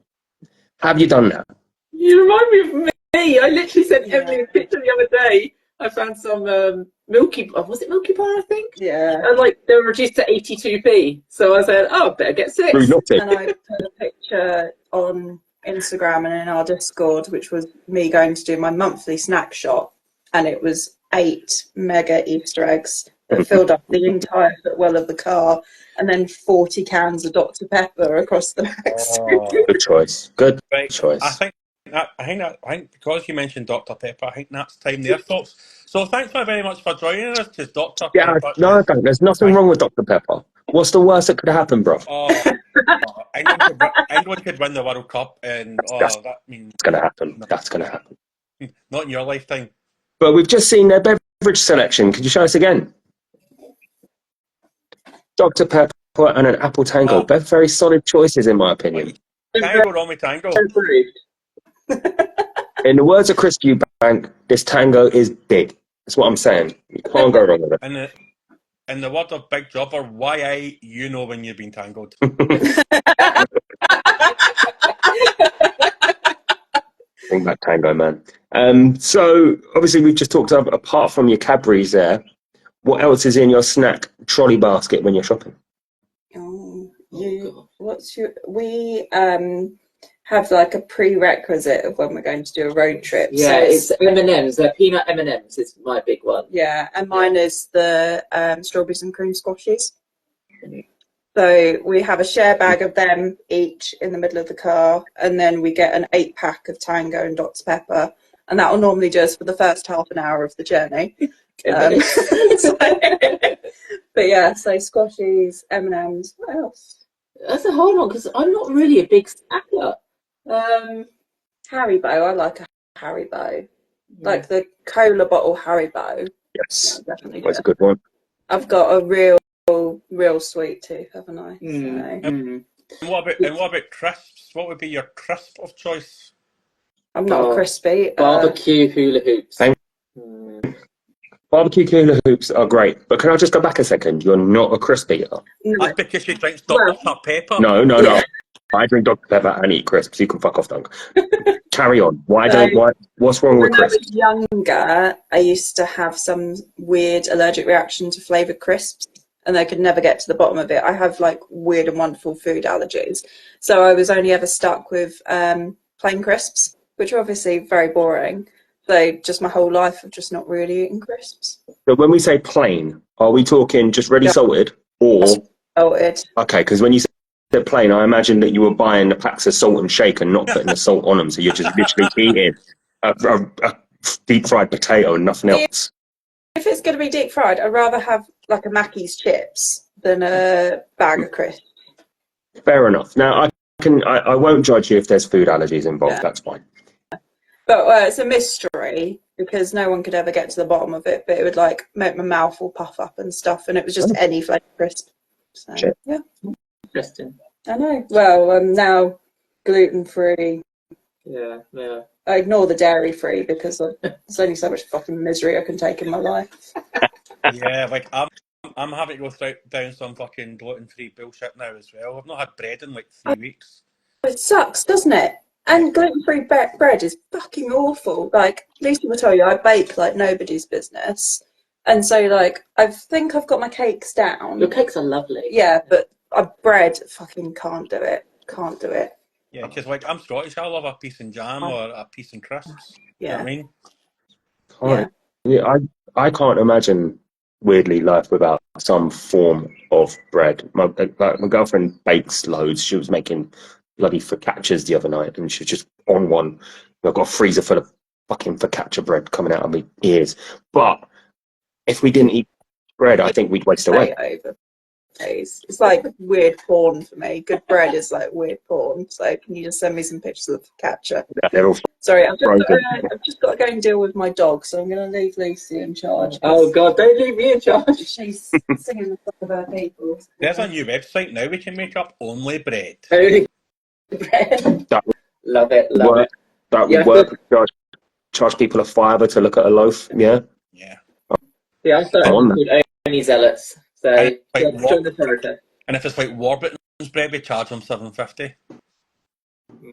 Have you done that? You remind me of me. I literally sent Emily a picture the other day. I found some Milky Bar, was it Milky Bar, I think? Yeah. And like they were reduced to 82p. So I said, oh, better get 6. And I put a picture on Instagram and in our Discord, which was me going to do my monthly snack shop, and it was 8 mega Easter eggs that filled up the entire footwell of the car, and then 40 cans of Dr. Pepper across the back. Good choice. Good Right. choice. I think because you mentioned Dr. Pepper, I think that's time there, folks. So thanks very much for joining us, because Dr. Yeah, Pepper. no, I don't. There's nothing wrong with Dr. Pepper. What's the worst that could happen, bro? England could win the World Cup, and that means It's going to happen. That's going to happen. not in your lifetime. But we've just seen their beverage selection. Could you show us again? Dr. Pepper and an apple tango. Oh. Both very solid choices, in my opinion. Tango, wrong with tango. In the words of Chris Eubank, this tango is big. That's what I'm saying. You can't go wrong with it. In the word of Big Jobber, you know when you've been tangled. Bring back tango, man. So, obviously, we've just talked about, apart from your Cadbury's there, what else is in your snack trolley basket when you're shopping? We have like a prerequisite of when we're going to do a road trip. Yeah, so it's M&Ms. Peanut M&Ms is my big one. Yeah, and mine is the strawberries and cream squashies. So we have a share bag of them each in the middle of the car, and then we get an 8-pack of Tango and Dr. Pepper, and that will normally do us for the first half an hour of the journey. But yeah, so squashies, M&Ms, what else? That's a hard one because I'm not really a big snacker. Haribo, I like a Haribo. Like the cola bottle Haribo. Yes, Definitely. that's a good one. I've got a real sweet tooth, haven't I? And what about crisps? What would be your crisp of choice? I'm not a crispy. Barbecue hula hoops. Barbecue hula hoops are great, but can I just go back a second? You're not a crisp eater. No. That's because you drink Dr. Pepper. No. I drink Dr. Pepper and eat crisps. You can fuck off, Dunk. Carry on. What's wrong with When I crisps? was younger, I used to have some weird allergic reaction to flavoured crisps, and I could never get to the bottom of it. I have like weird and wonderful food allergies, so I was only ever stuck with plain crisps, which are obviously very boring. So just my whole life of just not really eating crisps. So when we say plain, are we talking just ready salted or salted? Okay, because when you said plain, I imagine that you were buying the packs of salt and shake and not putting the salt on them, so you're just literally eating a deep fried potato and nothing else. If it's going to be deep fried, I'd rather have like a Mackey's chips than a bag of crisps. Fair enough. Now I won't judge you if there's food allergies involved. Yeah. That's fine. But it's a mystery because no one could ever get to the bottom of it. But it would like make my mouth all puff up and stuff, and it was just any flavour crisp. So yeah, Interesting. I know. Well, I'm now gluten free. Yeah. I ignore the dairy free because there's only so much fucking misery I can take in my life. Yeah, like I'm having to go down some fucking gluten free bullshit now as well. I've not had bread in like 3 weeks. It sucks, doesn't it? And gluten-free bread is fucking awful. Like, Lucy will tell you, I bake like nobody's business. And so, like, I think I've got my cakes down. Your cakes are lovely. Yeah, but bread fucking can't do it. Can't do it. Yeah, because like I'm Scottish, I love a piece of jam or a piece of crisps. Yeah. You know what I mean? Yeah, I can't imagine weirdly life without some form of bread. My girlfriend bakes loads. She was making bloody focaccias the other night, and she's just on one. I've got a freezer full of fucking focaccia bread coming out of my ears. But if we didn't eat bread, I think we'd waste away. It's like weird porn for me. Good bread is like weird porn. So can you just send me some pictures of focaccia? Yeah, they're all Sorry, I've just got to go and deal with my dog, so I'm going to leave Lucy in charge. Oh God, don't leave me in charge. She's singing in front of her people. There's a new website now. We can make up only bread. Only bread. Love it. That would work. Charge people a $5 to look at a loaf. Yeah. Yeah, I started with only zealots. So join the territory. And if it's like Warburton's bread, we charge them $7.50.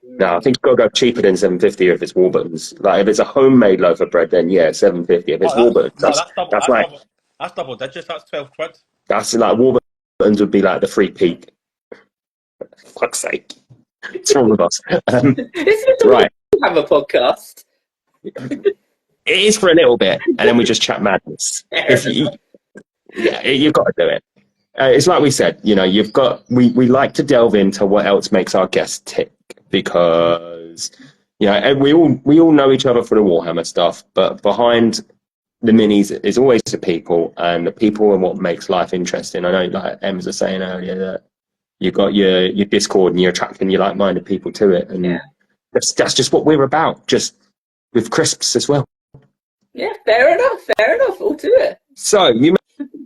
No, I think it's got to go cheaper than $7.50 if it's Warburton's. Like if it's a homemade loaf of bread, then yeah, $7.50. If it's Warburton's, that's double digits. That's 12 quid. That's like Warburton's would be like the free peak. For fuck's sake. What's wrong with us? Isn't it Right. have a podcast? It is for a little bit, and then we just chat madness. If you, yeah, you've got to do it. It's like we said, we like to delve into what else makes our guests tick because, and we all know each other for the Warhammer stuff, but behind the minis is always the people, and the people are what makes life interesting. I know, like Ems was saying earlier, that you've got your Discord and you're attracting your like-minded people to it, and that's just what we're about, just with crisps as well. Yeah, fair enough. All to it. So you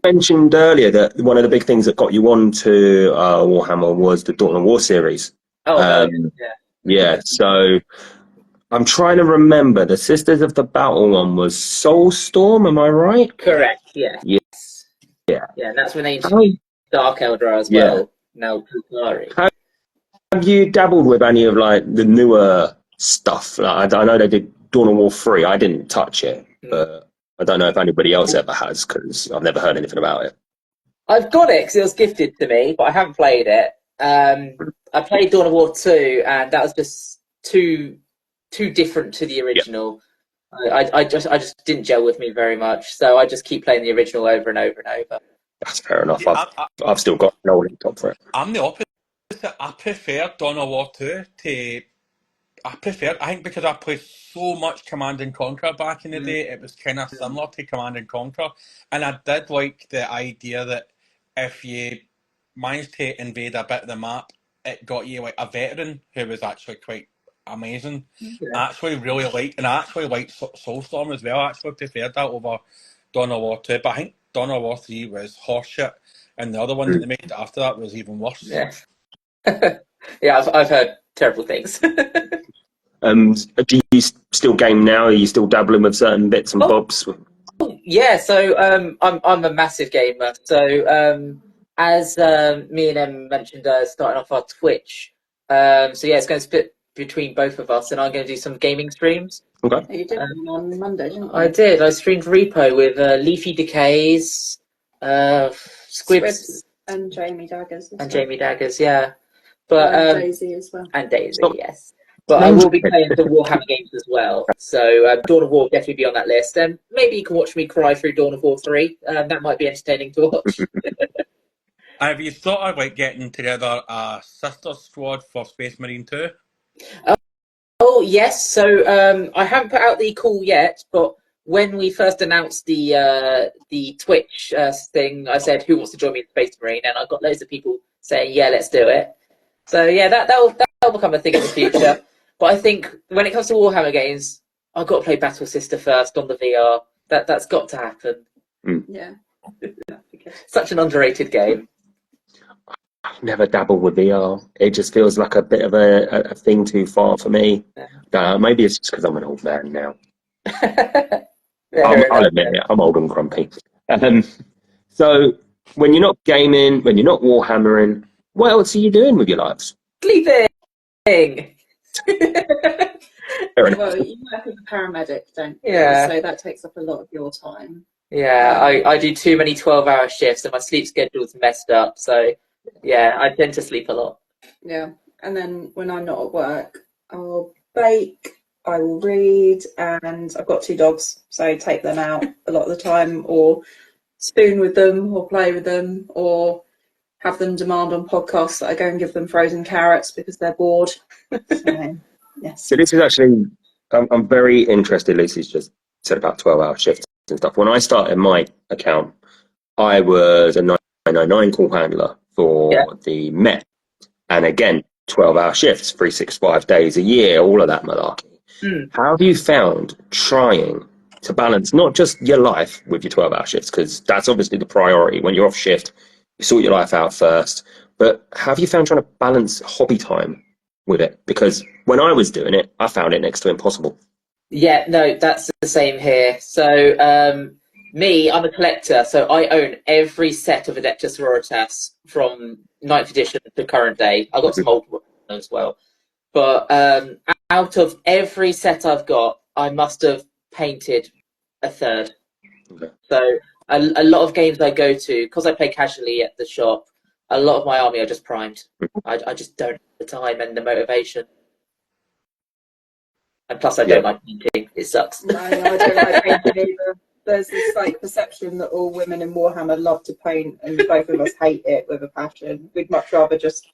mentioned earlier that one of the big things that got you onto Warhammer was the Dawn of War series. Oh, yeah. So I'm trying to remember. The Sisters of the Battle one was Soulstorm. Am I right? correct. Yeah. Yeah. Yeah, and that's when they introduced Dark Eldar as well. Now Pukari. Have you dabbled with any of like the newer stuff? Like, I know they did Dawn of War 3. I didn't touch it, but I don't know if anybody else ever has because I've never heard anything about it. I've got it because it was gifted to me, but I haven't played it. I played Dawn of War 2, and that was just too different to the original. I just didn't gel with me very much, so I just keep playing the original over and over and over. That's fair enough. Yeah, I've still got an old laptop for it. I'm the opposite. I prefer Dawn of War 2 to. I think because I played so much Command and Conquer back in the day, it was kind of similar to Command and Conquer. And I did like the idea that if you managed to invade a bit of the map, it got you like a veteran who was actually quite amazing. I actually really liked, and I actually liked Soulstorm as well. I actually preferred that over Dawn of War 2, but I think Dawn of War 3 was horseshit, and the other one that they made after that was even worse. Yeah, yeah, I've heard terrible things. Do you still game now? Are you still dabbling with certain bits and bobs? Yeah, so I'm a massive gamer. So as me and Em mentioned, starting off our Twitch. So yeah, it's going to split between both of us, and I'm going to do some gaming streams. Okay. You did one on Monday, didn't you? I did. I streamed Repo with Leafy Decays, Squibs, and Jamie Daggers. and Jamie Daggers. Yeah, but and Daisy as well. And Daisy, yes. But I will be playing the Warhammer games as well. So Dawn of War will definitely be on that list. And maybe you can watch me cry through Dawn of War 3. That might be entertaining to watch. Have you thought of like getting together a sister squad for Space Marine 2? Oh, yes. So I haven't put out the call yet, but when we first announced the Twitch thing, I said, who wants to join me in Space Marine? And I got loads of people saying, yeah, let's do it. So yeah, that'll become a thing in the future. But I think when it comes to Warhammer games, I've got to play Battle Sister first on the VR. That's got to happen. Yeah. Such an underrated game. I've never dabbled with VR. It just feels like a bit of a thing too far for me. Maybe it's just because I'm an old man now. I'll admit it. I'm old and grumpy. So when you're not gaming, when you're not Warhammering, what else are you doing with your lives? Sleeping. Well, you work as a paramedic, don't you? Yeah. So that takes up a lot of your time. Yeah, I do too many 12-hour shifts and my sleep schedule's messed up. So yeah, I tend to sleep a lot. Yeah. And then when I'm not at work, I'll bake, I will read, and I've got 2 dogs, so take them out a lot of the time, or spoon with them, or play with them, or have them demand on podcasts that I go and give them frozen carrots because they're bored. So, yes. So this is actually, I'm very interested. Lucy's just said about 12-hour shifts and stuff. When I started my account, I was a 999 call handler for the Met. And again, 12-hour shifts, 365 days a year, all of that malarkey. How have you found trying to balance not just your life with your 12-hour shifts, because that's obviously the priority. When you're off shift, you sort your life out first. But have you found trying to balance hobby time with it? Because when I was doing it, I found it next to impossible. Yeah, no, that's the same here. So I'm a collector, so I own every set of Adeptus Sororitas from 9th edition to current day. I've got some old ones as well. But out of every set I've got, I must have painted a third. Okay. So a lot of games I go to, because I play casually at the shop, a lot of my army are just primed. I just don't the time and the motivation. And plus, I Yeah. don't like painting. It sucks. No, I don't like painting either. There's this like perception that all women in Warhammer love to paint, and both of us hate it with a passion. We'd much rather just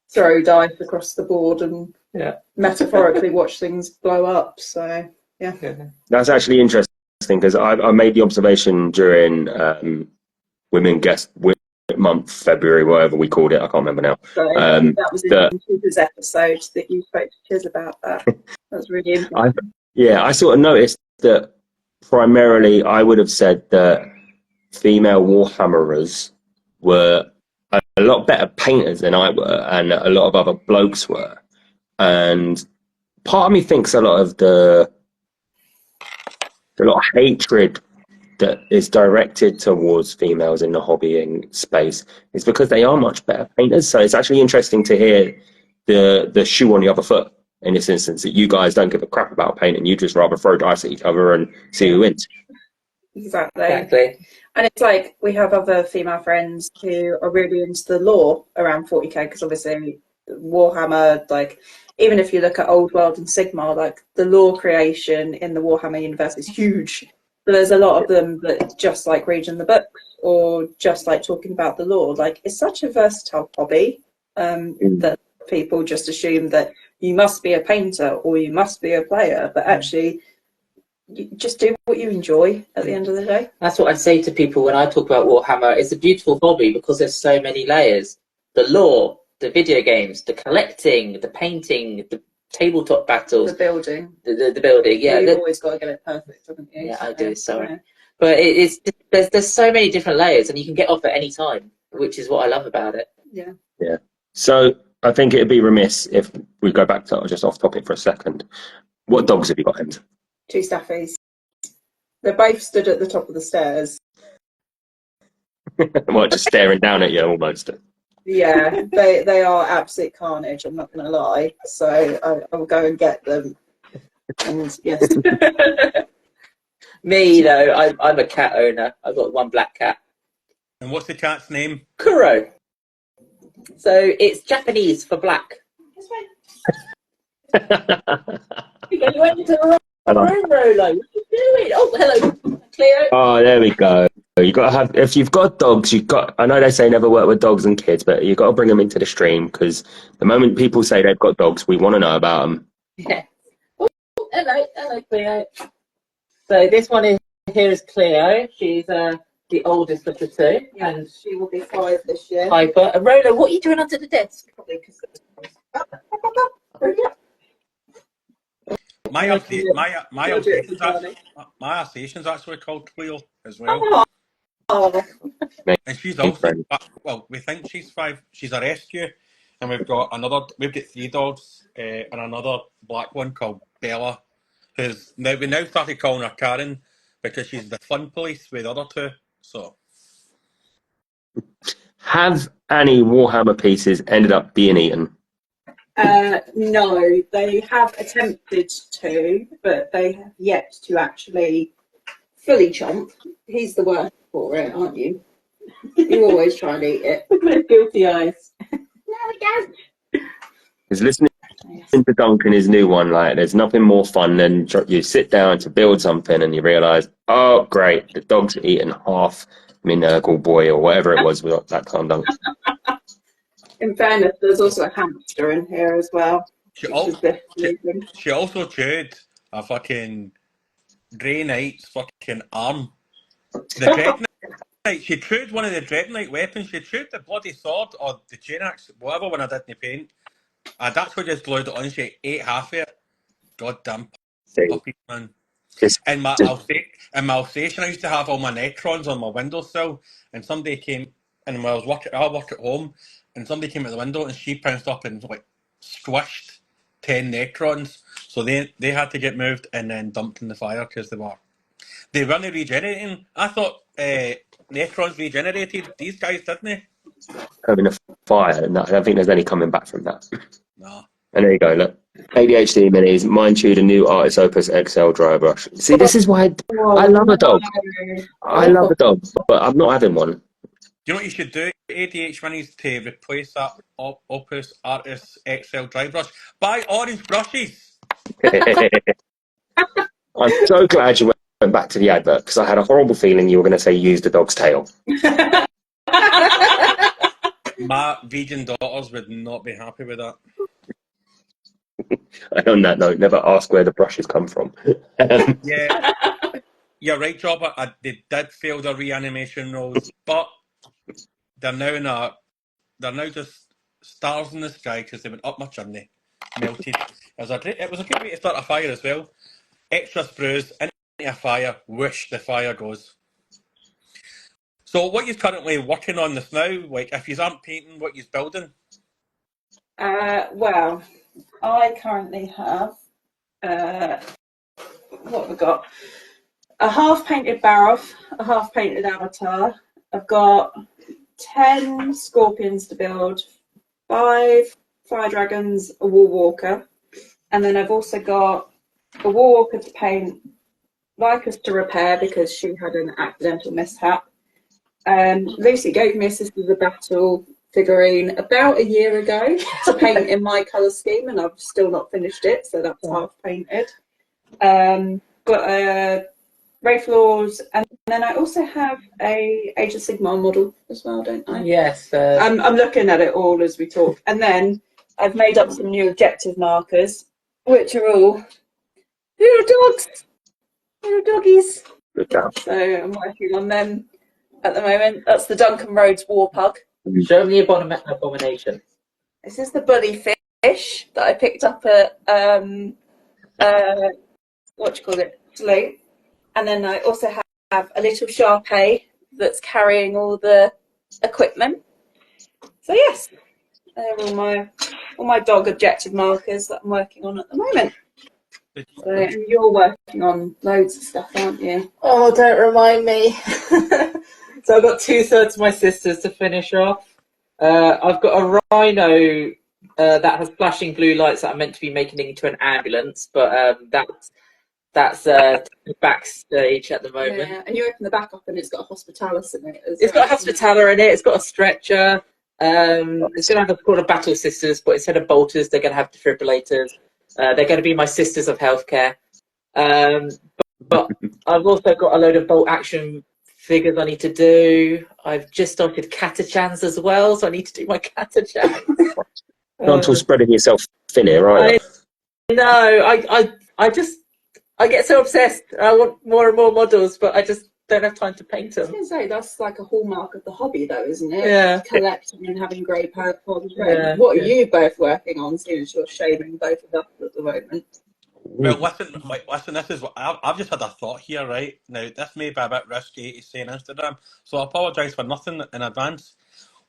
throw dice across the board and metaphorically watch things blow up. So yeah, That's actually interesting because I made the observation during Women Guest Month, February, whatever we called it. I can't remember now. so that was in Cooper's episode that you spoke to Tiz about that. That's really interesting. I sort of noticed that primarily I would have said that female Warhammerers were a lot better painters than I were, and a lot of other blokes were. And part of me thinks a lot of hatred that is directed towards females in the hobbying space is because they are much better painters. So it's actually interesting to hear the shoe on the other foot in this instance, that you guys don't give a crap about painting. You just rather throw dice at each other and see who wins. Exactly. And it's like we have other female friends who are really into the lore around 40k, because obviously Warhammer, like, even if you look at Old World and Sigmar, like the lore creation in the Warhammer universe is huge. So there's a lot of them that just like reading the books or just like talking about the lore. Like, it's such a versatile hobby that people just assume that you must be a painter or you must be a player, but actually you just do what you enjoy at the end of the day. That's what I say to people when I talk about Warhammer. It's a beautiful hobby because there's so many layers. The lore, the video games, the collecting, the painting, the tabletop battles, The building. the building. Yeah, You've always got to get it perfect, haven't you? Yeah, I do. Sorry, but it's there's so many different layers, and you can get off at any time, which is what I love about it. Yeah. So I think it'd be remiss if we go back to just off topic for a second. What dogs have you got, Ems? 2 staffies. They're both stood at the top of the stairs. What, just staring down at you almost? Yeah, they are absolute carnage, I'm not going to lie. So I'll go and get them. And yes. Me though, I'm a cat owner. I've got one black cat. And what's the cat's name? Kuro. So it's Japanese for black. You went into the room, Rolo. What are you doing? Oh, hello, Cleo. Oh, there we go. You got to have, if you've got dogs, I know they say never work with dogs and kids, but you've got to bring them into the stream, because the moment people say they've got dogs, we want to know about them. Yeah. Oh, hello, Cleo. So this one here is Cleo. She's the oldest of the two. Yeah, and she will be 5 this year. Hyper. And Rolo, what are you doing under the desk? Probably because My Alsatian's actually called Cleo as well. Oh. And she's also, well, we think she's 5. She's a rescue, and we've got 3 dogs and another black one called Bella, we now started calling her Karen because she's the fun police with the other 2. So, have any Warhammer pieces ended up being eaten? No, they have attempted to, but they have yet to actually fully chomp. He's the worst for it, aren't you? You always try and eat it. With guilty eyes. Because listening to Duncan, his new one, like, there's nothing more fun than you sit down to build something and you realise, oh, great, the dog's eaten half my Nurgle boy or whatever it was that time, Duncan. In fairness, there's also a hamster in here as well. She also chewed a fucking Grey Knight's fucking arm. The Dread Knight, she chewed one of the Dread Knight weapons. She chewed the bloody sword or the chain axe, whatever, when I didn't paint. I'd actually just glued it on. She ate half of it. Goddamn puppy, man. In my Alsatian, I used to have all my Necrons on my windowsill, and somebody came, and when I work at home, and somebody came at the window, and she pounced up and like squished 10 Necrons. So they had to get moved and then dumped in the fire because they weren't regenerating. I thought Necrons regenerated. These guys didn't. Having a fire, and I don't think there's any coming back from that. No. And there you go, look. ADHD minis, mind you, the new Artist Opus XL dry brush. See, this is why I love a dog. I love a dog, but I'm not having one. you know what you should do? ADH needs to replace that Opus Artis XL dry brush. Buy orange brushes. I'm so glad you went back to the advert because I had a horrible feeling you were going to say use the dog's tail. My vegan daughters would not be happy with that. And on that note, never ask where the brushes come from. Yeah, you're right, Jobber. They did fail their reanimation roles, but they're now just stars in the sky because they went up my chimney, melted. It was a good way to start a fire as well. Extra sprues into a fire. Whoosh, the fire goes. So, what you're currently working on this now? Like, if you aren't painting, what you're building? Well, I currently have what have we got? A half painted Baroth, a half painted Avatar. I've got 10 scorpions to build, 5 fire dragons, a war walker, and then I've also got a war walker to paint, Lycus to repair because she had an accidental mishap. Lucy gave me a Sisters of Battle figurine about a year ago to paint in my colour scheme, and I've still not finished it, so that's half painted. Got a Wraith Lords, and then I also have a Age of Sigmar model as well, don't I? Yes. I'm looking at it all as we talk, and then I've made up some new objective markers, which are all little dogs, little doggies. Good job. So I'm working on them at the moment. That's the Duncan Rhodes War Pug. Show me Abomination. This is the bully fish that I picked up at what do you call it, Slough. And then I also have a little Sharpei that's carrying all the equipment. So yes, they're all my dog objective markers that I'm working on at the moment. So, and you're working on loads of stuff, aren't you? Oh, don't remind me. So I've got 2/3 of my sisters to finish off. I've got a rhino that has flashing blue lights that I'm meant to be making into an ambulance, but that's backstage at the moment. Yeah, and you open the back up and it's got a hospitalis in it. It's got a hospitaler in it. It's got a stretcher. It's going to have a called a battle sisters, but instead of bolters, they're going to have defibrillators. They're going to be my sisters of healthcare. But I've also got a load of bolt action figures I need to do. I've just started Catachans as well, so I need to do my Catachans. Not all spreading yourself thin here, right? I get so obsessed. I want more and more models, but I just don't have time to paint them. I was going to say, that's like a hallmark of the hobby, though, isn't it? Yeah. Collecting and having grey powder. Yeah. What are you both working on, seeing as you're shaming both of us at the moment? Well, listen. This is what I've just had a thought here, right? Now, this may be a bit risky to say on Instagram, so I apologise for nothing in advance.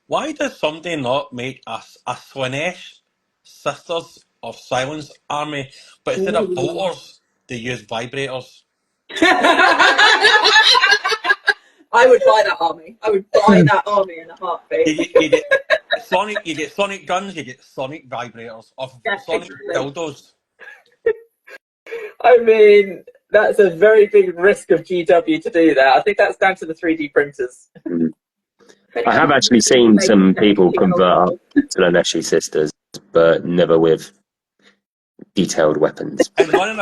Why does somebody not make a Slanesh Sisters of Silence army, but instead of bolters, they use vibrators? I would buy that army. I would buy that army in a heartbeat. You get sonic guns, you get sonic vibrators of sonic dildos. I mean, that's a very big risk of GW to do that. I think that's down to the 3D printers. I have actually seen some people convert up to the Neshi sisters, but never with detailed weapons. And running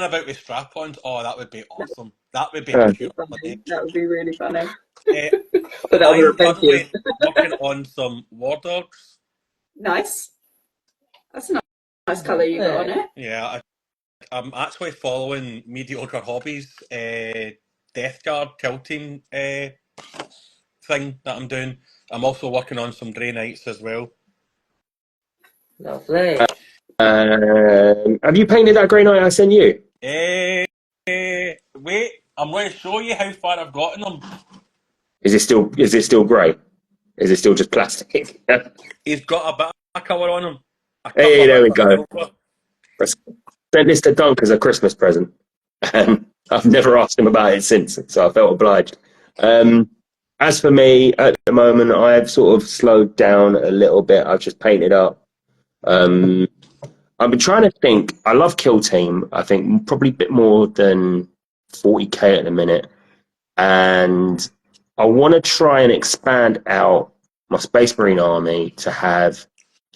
about with strap-ons, that would be awesome. That would be cute. That would be really funny. But that I'm would currently working on some war dogs. Nice. That's a nice colour you got on it. Yeah, I'm actually following Mediocre Hobbies Death Guard kill team thing that I'm doing. I'm also working on some Grey Knights as well. Lovely. Have you painted that Grey Knight I sent you? Wait, I'm going to show you how far I've gotten them. Is it still grey? Is it still just plastic? He's got a bit of colour on him. Hey, there we go. I sent this to Dunk as a Christmas present. I've never asked him about it since, so I felt obliged. As for me, at the moment, I've sort of slowed down a little bit. I've just painted up. I've been trying to think. I love Kill Team. I think probably a bit more than 40k at the minute. And I want to try and expand out my Space Marine army to have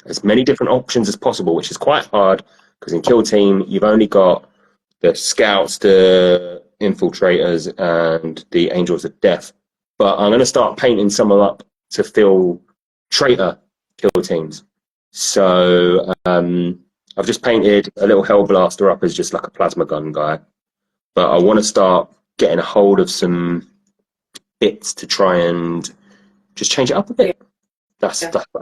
as many different options as possible, which is quite hard because in Kill Team you've only got the Scouts, the Infiltrators, and the Angels of Death. But I'm going to start painting some up to fill Traitor Kill Teams. So I've just painted a little Hellblaster up as just like a plasma gun guy. But I want to start getting a hold of some bits to try and just change it up a bit. I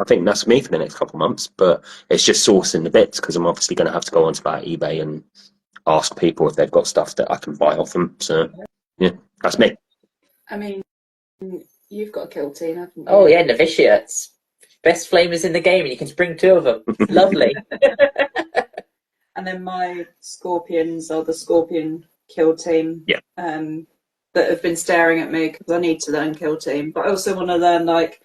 think that's me for the next couple of months, but it's just sourcing the bits because I'm obviously going to have to go onto that eBay and ask people if they've got stuff that I can buy off them. So yeah, that's me. I mean, you've got a kill team, haven't you? Oh yeah, novitiates. Best flamers in the game, and you can spring 2 of them. Lovely. And then my Scorpions are the Scorpion kill team. Yeah. That have been staring at me because I need to learn kill team, but I also want to learn like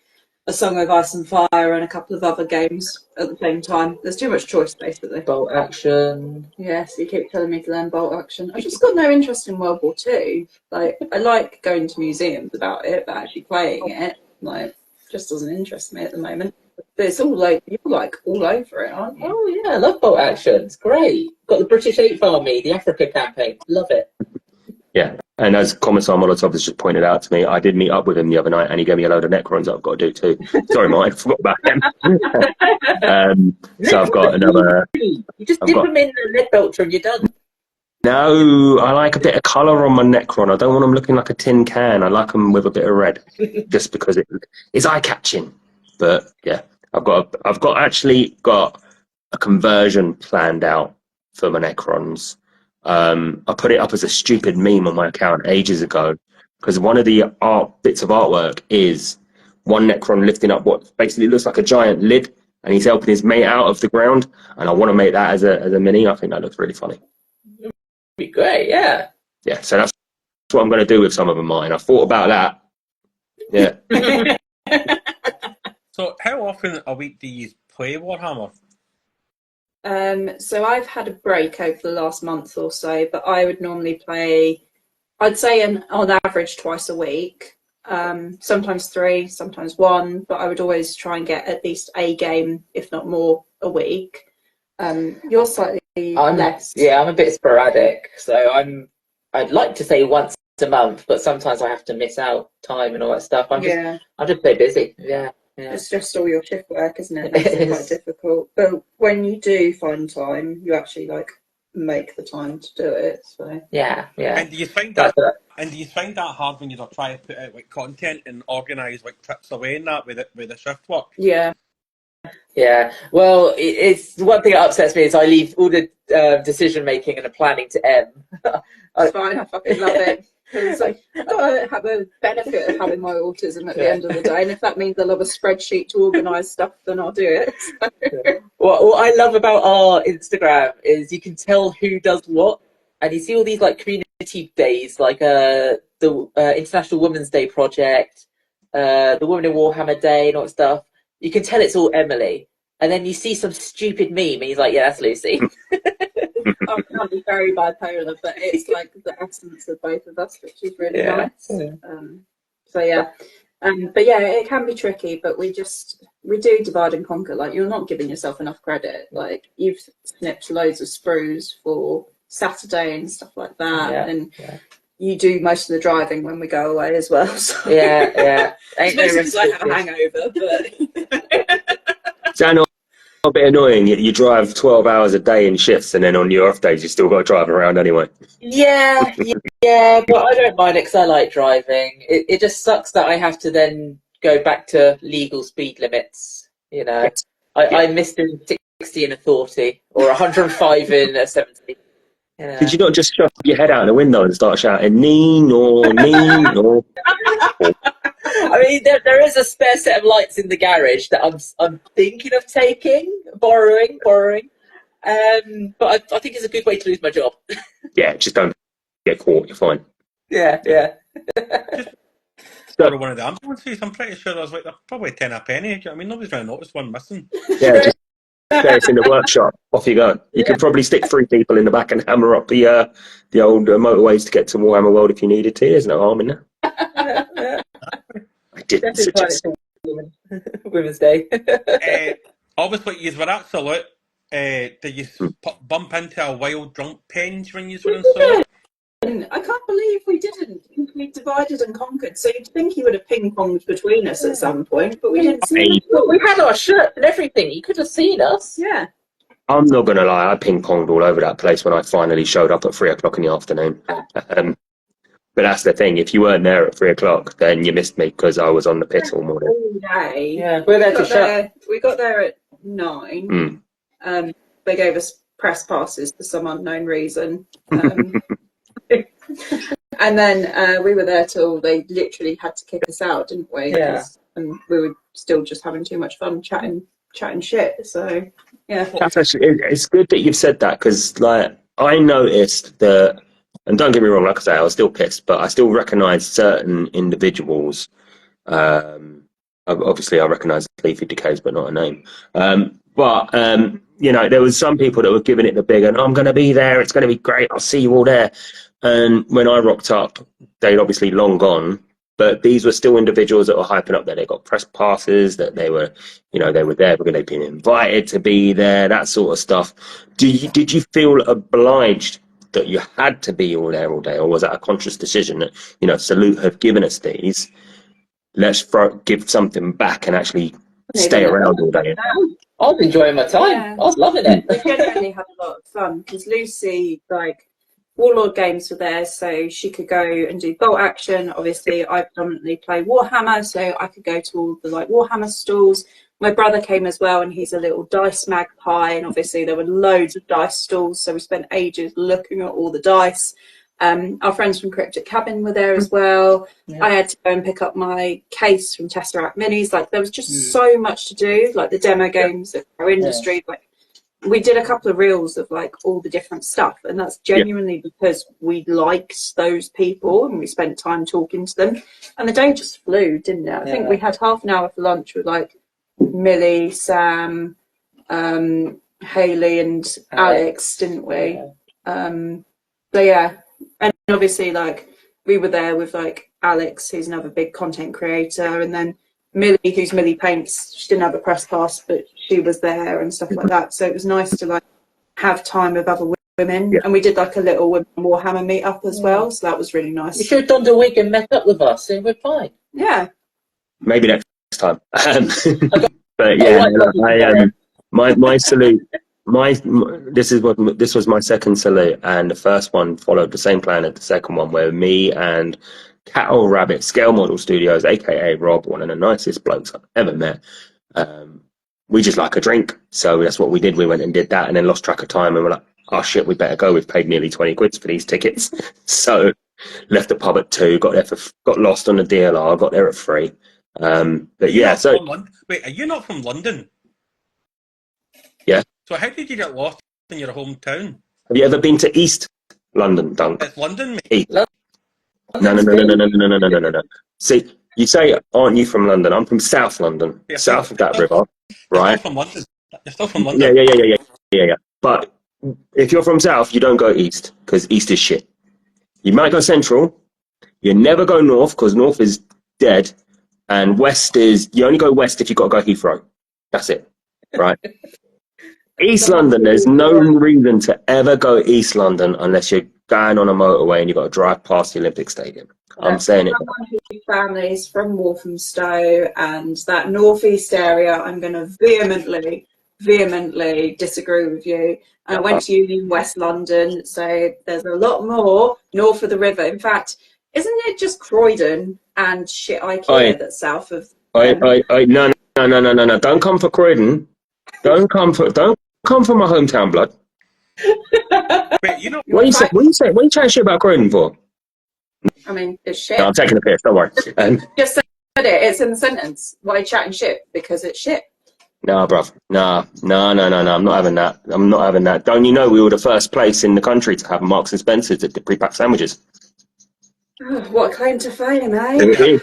A Song of Ice and Fire and a couple of other games at the same time. There's too much choice, basically. Bolt action. Yes, you keep telling me to learn bolt action. I've just got no interest in World War II. Like, I like going to museums about it, but actually playing it, like, just doesn't interest me at the moment. But it's all like, you're like all over it, aren't you? Oh yeah, I love bolt action. It's great. Got the British 8th Army, the Africa campaign. Love it. Yeah, and as Commissar Molotov has just pointed out to me, I did meet up with him the other night and he gave me a load of Necrons that I've got to do too. Sorry, Mike, I forgot about them. So I've got another... You just dip them in the lead belcher and you're done. No, I like a bit of colour on my Necron. I don't want them looking like a tin can. I like them with a bit of red, just because it's eye-catching. But yeah, I've actually got a conversion planned out for my Necrons. I put it up as a stupid meme on my account ages ago because one of the bits of artwork is one Necron lifting up what basically looks like a giant lid, and he's helping his mate out of the ground. And I want to make that as a mini. I think that looks really funny. Be great, yeah. Yeah, so that's what I'm going to do with some of mine. I thought about that. Yeah. So how often a week do you play Warhammer? So I've had a break over the last month or so, but I would normally play, I'd say on average twice a week. Sometimes 3, sometimes 1, but I would always try and get at least a game, if not more, a week. You're slightly less. Yeah, I'm a bit sporadic, so I'd like to say once a month, but sometimes I have to miss out time and all that stuff. I'm just so busy. Yeah. It's just all your shift work, isn't it? It's quite difficult. But when you do find time, you actually like make the time to do it. So yeah. And do you find that? And do you find that hard when you're trying to put out like content and organise like trips away and that with the shift work? Yeah. Yeah. Well, it's one thing that upsets me is I leave all the decision making and the planning to M. It's fine. I fucking love it. Because I have a benefit of having my autism at the end of the day, and if that means I'll have a spreadsheet to organise stuff, then I'll do it. So. What I love about our Instagram is you can tell who does what, and you see all these like community days, like the International Women's Day project, the Women in Warhammer Day, and all that stuff. You can tell it's all Emily, and then you see some stupid meme, and he's like, "Yeah, that's Lucy." I'm very bipolar, but it's like the essence of both of us, which is really nice. So yeah, but yeah, it can be tricky, but we do divide and conquer. Like, you're not giving yourself enough credit. Like, you've snipped loads of sprues for Saturday and stuff like that, and you do most of the driving when we go away as well. So. Yeah. Ain't no risk. I have a hangover, but. So a bit annoying. You drive 12 hours a day in shifts, and then on your off days, you still got to drive around anyway. Yeah, but I don't mind it because I like driving. It just sucks that I have to then go back to legal speed limits. You know, I missed in 60 in a 40 or 105 in a 70. Yeah. Did you not just shove your head out the window and start shouting "Neen" or "Neen" or? I mean, there is a spare set of lights in the garage that I'm thinking of borrowing. But I think it's a good way to lose my job. Yeah, just don't get caught. You're fine. Yeah. Borrow one of the ambulances. I'm pretty sure there's like probably 10 a penny. I mean, nobody's going to notice one missing. Yeah, just say it's in the workshop. Off you go. You could probably stick 3 people in the back and hammer up the old motorways to get to Warhammer World if you needed to. There's no harm in that. didn't Definitely plan it suggest. for Women's Day. Obviously, you were absolute. Did you bump into a wild drunk penge when you were in solo? I can't believe we didn't. We divided and conquered. So you'd think he would have ping-ponged between us at some point, but we didn't see him. Well, we had our shirt and everything. You could have seen us. Yeah. I'm not going to lie, I ping-ponged all over that place when I finally showed up at 3 o'clock in the afternoon. But that's the thing, if you weren't there at 3 o'clock, then you missed me because I was on the piss all morning. All day. Yeah, we're there to shut. We got there at 9. They gave us press passes for some unknown reason. And then we were there till they literally had to kick us out, didn't we? Yeah. And we were still just having too much fun chatting shit. So, yeah. That's actually, it's good that you've said that because, like, I noticed that, and don't get me wrong, like I say, I was still pissed, but I still recognised certain individuals. Obviously, I recognise Leafy Decays, but not a name. You know, there was some people that were giving it the big, and I'm going to be there. It's going to be great. I'll see you all there. And when I rocked up, they'd obviously long gone. But these were still individuals that were hyping up that they got press passes, that they were, you know, they were there because they'd been invited to be there, that sort of stuff. Did you feel obliged that you had to be all there all day, or was that a conscious decision that, you know, Salute have given us these, let's give something back and actually stay around all day? I was enjoying my time. Yeah. I was loving it. We genuinely had a lot of fun because Lucy, like, Warlord games were there, so she could go and do bolt action. Obviously, I predominantly play Warhammer, so I could go to all the like Warhammer stalls. My brother came as well, and he's a little dice magpie, and obviously there were loads of dice stalls, so we spent ages looking at all the dice. Our friends from Cryptic Cabin were there as well. Yeah. I had to go and pick up my case from Tesseract Minis. Like, there was just so much to do, like the demo games of our industry. Like, we did a couple of reels of like all the different stuff, and that's genuinely because we liked those people and we spent time talking to them, and the day just flew, didn't it? I think we had half an hour for lunch with like Millie, Sam, Hayley and Alex, didn't we? But yeah, and obviously like we were there with like Alex, who's another big content creator, and then Millie, who's Millie Paints. She didn't have a press pass, but she was there and stuff like that. So it was nice to like have time with other women, and we did like a little Warhammer meet up as well. So that was really nice. You should have done the week and met up with us, and we're fine. Yeah, maybe next time. But yeah, my salute. This was my second salute, and the first one followed the same plan as the second one, where me and Cattle Rabbit Scale Model Studios, aka Rob, one of the nicest blokes I've ever met. We just like a drink, so that's what we did. We went and did that, and then lost track of time, and we're like, "Oh shit, we better go." We've paid nearly 20 quid for these tickets, so left the pub at 2. Got lost on the DLR. Got there at 3. But yeah, so wait, are you not from London? Yeah. So how did you get lost in your hometown? Have you ever been to East London, Dunk? It's London, mate. East. No. See, you say, aren't you from London? I'm from South London, south of that river, right? You're still from London. You're still from London. Yeah. But if you're from South, you don't go East, because East is shit. You might go Central. You never go North, because North is dead. And West is, you only go West if you've got to go Heathrow. That's it, right? East London, there's no reason to ever go East London unless you're going on a motorway and you've got to drive past the Olympic Stadium. I'm saying it. Someone whose family's from Walthamstow and that northeast area, I'm going to vehemently disagree with you. I went to uni in West London, so there's a lot more north of the river. In fact, isn't it just Croydon and shit IKEA that's south of? No. Don't come for Croydon. Don't come for my hometown, blood. Wait, you know what are you chatting shit about Croydon for? I mean, it's shit. No, I'm taking a piss. Don't worry. Just said it. It's in the sentence. Why are you chatting shit? Because it's shit. No, bruv. No. I'm not having that. Don't you know we were the first place in the country to have Marks and Spencer's at the pre-packed sandwiches? Oh, what a claim to fame, eh?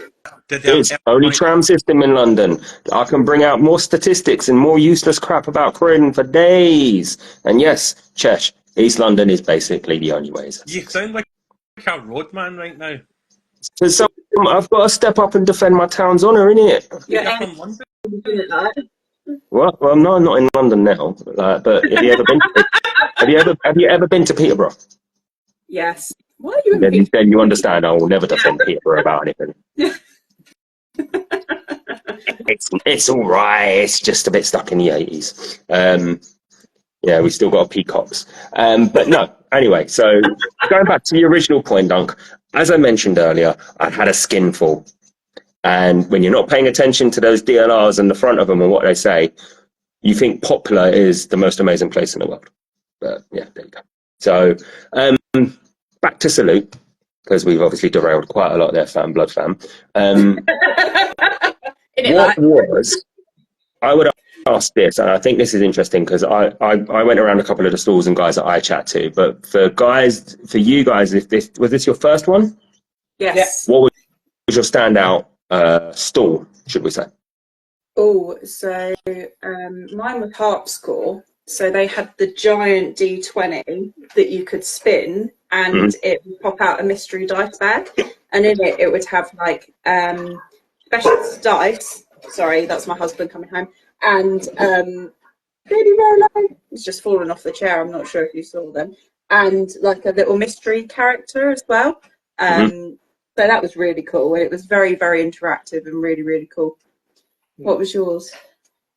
It's only tram system in London. I can bring out more statistics and more useless crap about Croydon for days. And yes, Chesh, East London is basically the only way. You sound like a roadman right now. For some I've got to step up and defend my town's honour, innit? You're Yeah. from London? Well, I'm not in London now, but have you ever been? Have you ever been to Peterborough? Yes. Why are you in Then you understand. I will never defend Peterborough about anything. It's all right. It's just a bit stuck in the 80s. Yeah, we still got peacocks. But no. Anyway, so going back to the original point, Dunk. As I mentioned earlier, I had a skinful. And when you're not paying attention to those DLRs and the front of them and what they say, you think Popular is the most amazing place in the world. But yeah, there you go. So back to Salute, because we've obviously derailed quite a lot there, Blood fam. What was, I would ask this, and I think this is interesting because I went around a couple of the stalls and guys that I chat to, but for you guys, was this your first one? Yes. What was your standout stall, should we say? Oh, so mine was Harpscore. So they had the giant D20 that you could spin, and it would pop out a mystery dice bag, and in it would have like specialist dice. Sorry, that's my husband coming home. And Baby Rolo, it's just fallen off the chair. I'm not sure if you saw them. And like a little mystery character as well. So that was really cool. It was very, very interactive and really, really cool. What was yours?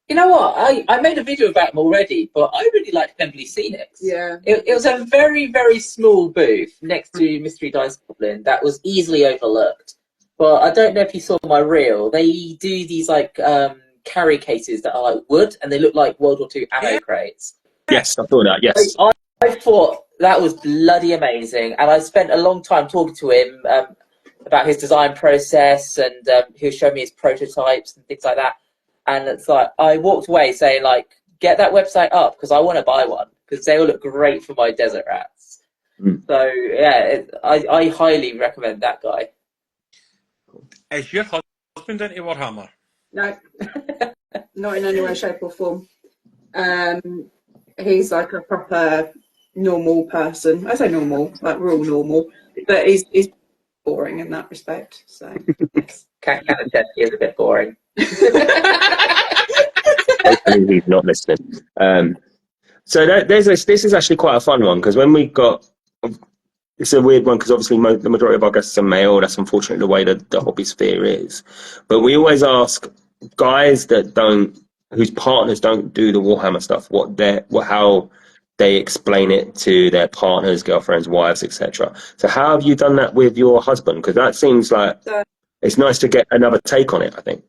You know what? I made a video about them already, but I really liked Pemberley Scenics. Yeah. It was a very, very small booth next to Mystery Dice Goblin that was easily overlooked. But I don't know if you saw my reel. They do these like carry cases that are like wood, and they look like World War II ammo crates. Yes, I saw that, yes. I thought that was bloody amazing, and I spent a long time talking to him about his design process, and he was showing me his prototypes and things like that. And it's like, I walked away saying, like, get that website up because I want to buy one because they will look great for my desert rats. So, yeah, I highly recommend that guy. Is your husband into Warhammer? No, not in any way, shape or form. He's like a proper normal person. I say normal, like we're all normal, but he's boring in that respect. So, yes. Can't attest, he is a bit boring. Hopefully he's not listening. So this is actually quite a fun one because when we got, it's a weird one because obviously the majority of our guests are male. That's unfortunately the way that the hobby sphere is. But we always ask guys whose partners don't do the Warhammer stuff, how they explain it to their partners, girlfriends, wives, etc. So how have you done that with your husband? Because that seems like it's nice to get another take on it, I think.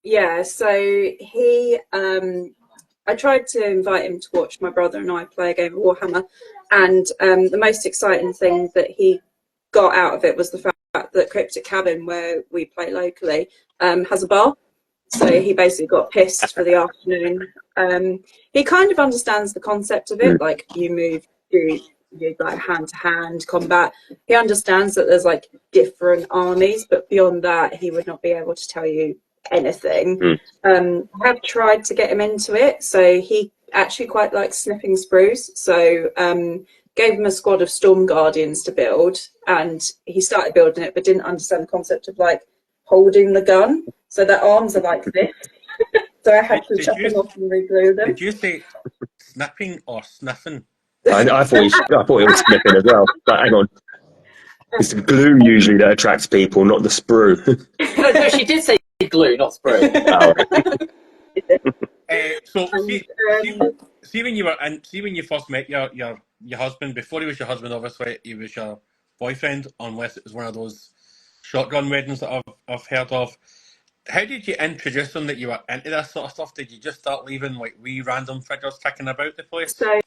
Yeah, so he, I tried to invite him to watch my brother and I play a game of Warhammer, and the most exciting thing that he got out of it was the fact that Cryptic Cabin, where we play locally, has a bar. So he basically got pissed for the afternoon. He kind of understands the concept of it, like you move through like hand-to-hand combat. He understands that there's like different armies, but beyond that, he would not be able to tell you anything. I have tried to get him into it, so he actually quite likes sniffing sprues. So gave him a squad of Storm Guardians to build, and he started building it, but didn't understand the concept of like holding the gun. So their arms are like this. So I had to chop them off and reglue them. Did you say snipping or sniffing? I thought it was sniffing as well. But hang on. It's the glue usually that attracts people, not the sprue. No, she did say glue, not sprue. So see when you first met your husband, before he was your husband, obviously he was your boyfriend, unless it was one of those shotgun weddings that I've heard of. How did you introduce him that you were into this sort of stuff? Did you just start leaving like wee random figures kicking about the place? So,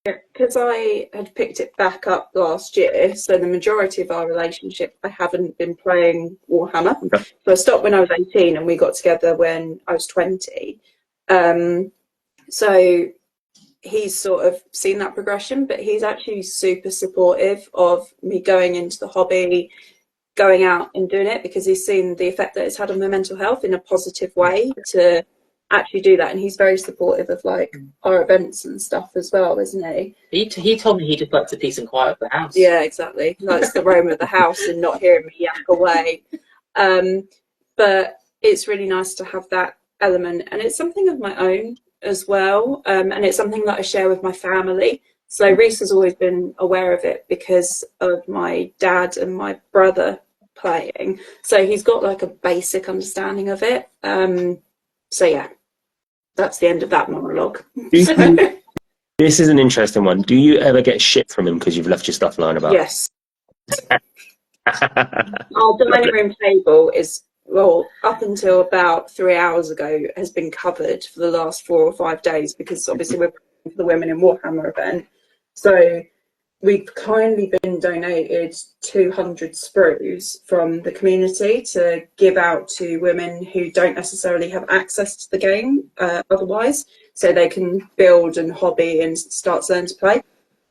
because I had picked it back up last year, so the majority of our relationship, I haven't been playing Warhammer. Okay. So I stopped when I was 18 and we got together when I was 20. So he's sort of seen that progression, but he's actually super supportive of me going into the hobby, going out and doing it, because he's seen the effect that it's had on my mental health in a positive way to actually do that. And he's very supportive of like our events and stuff as well, isn't he? He told me he just likes the peace and quiet of the house. Yeah, exactly. He likes the roam of the house and not hearing me yak away. But it's really nice to have that element, and it's something of my own as well, and it's something that I share with my family. So Reese has always been aware of it because of my dad and my brother playing, so he's got like a basic understanding of it. So yeah, that's the end of that monologue. This is an interesting one. Do you ever get shit from him because you've left your stuff lying about? Yes. Our dining room table is, well, up until about 3 hours ago, has been covered for the last 4 or 5 days because obviously we're playing for the Women in Warhammer event. So we've kindly been donated 200 sprues from the community to give out to women who don't necessarily have access to the game otherwise, so they can build and hobby and start to learn to play.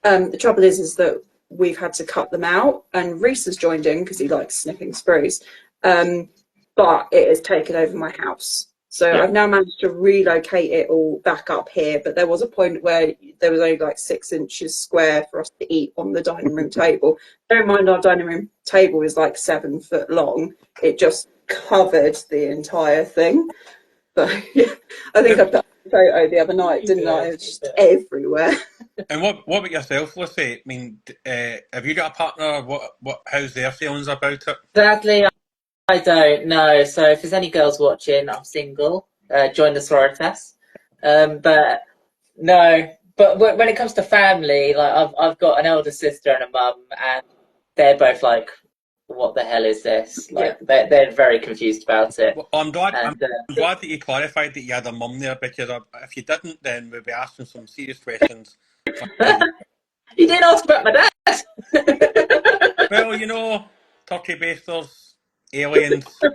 The trouble is that we've had to cut them out, and Reese has joined in because he likes sniffing sprues, but it has taken over my house. So yeah. I've now managed to relocate it all back up here, but there was a point where there was only like 6 inches square for us to eat on the dining room table. Bear in mind our dining room table is like 7 foot long. It just covered the entire thing. So yeah, I think I put a photo the other night, didn't I? It was just everywhere. And what about yourself, Lucy? I mean, have you got a partner? How's their feelings about it? Sadly, I don't know. So if there's any girls watching, I'm single. Join the sororitas. But no. But when it comes to family, like I've got an elder sister and a mum, and they're both like, "What the hell is this?" Like they're very confused about it. Well, I'm glad that you clarified that you had a mum there, because if you didn't, then we'd be asking some serious questions. You didn't ask about my dad. Well, you know, turkey basters, aliens. I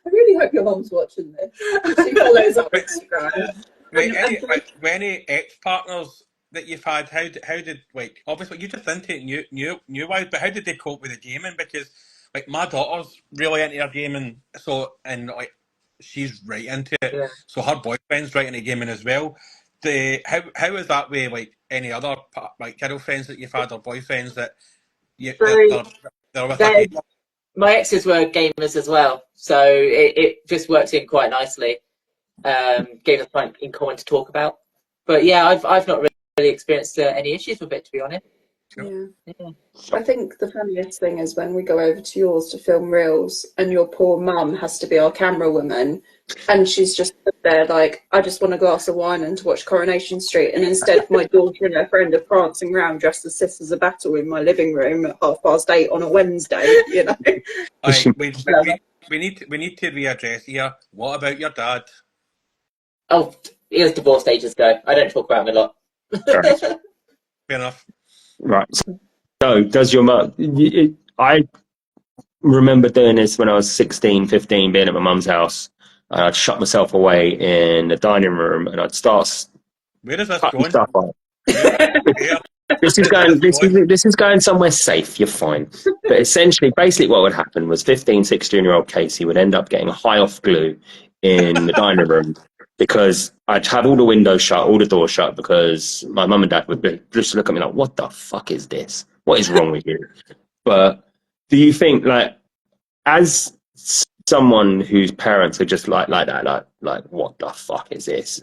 really hope your mum's watching this. She follows on Instagram. Any ex-partners that you've had, how did, like, obviously you just into it new wide, but how did they cope with the gaming? Because like my daughter's really into her gaming, so, and like she's right into it, Yeah. so her boyfriend's right into gaming as well. How is that way, like any other like kiddo friends that you've had or boyfriends that they're with a gamer? My exes were gamers as well, so it just worked in quite nicely. Gave us something in common to talk about. But yeah, I've not really experienced any issues with it, to be honest. Yeah. I think the funniest thing is when we go over to yours to film reels, and your poor mum has to be our camera woman, and she's just there like, I just want a glass of wine and to watch Coronation Street, and instead my daughter and her friend are prancing around dressed as Sisters of Battle in my living room at 8:30 on a Wednesday, you know. We need to readdress here. What about your dad? Oh, he was divorced ages ago. I don't talk about him a lot. Fair enough. Right. So does your mum... I remember doing this when I was 16, 15, being at my mum's house. And I'd shut myself away in the dining room, and I'd start... Where is this cutting going? Stuff on. This is going somewhere safe. You're fine. But essentially, basically what would happen was 15, 16-year-old Casey would end up getting high off glue in the dining room, because I'd have all the windows shut, all the doors shut, because my mum and dad would just look at me like, what the fuck is this? What is wrong with you? But do you think, like, as someone whose parents are just like that, like what the fuck is this?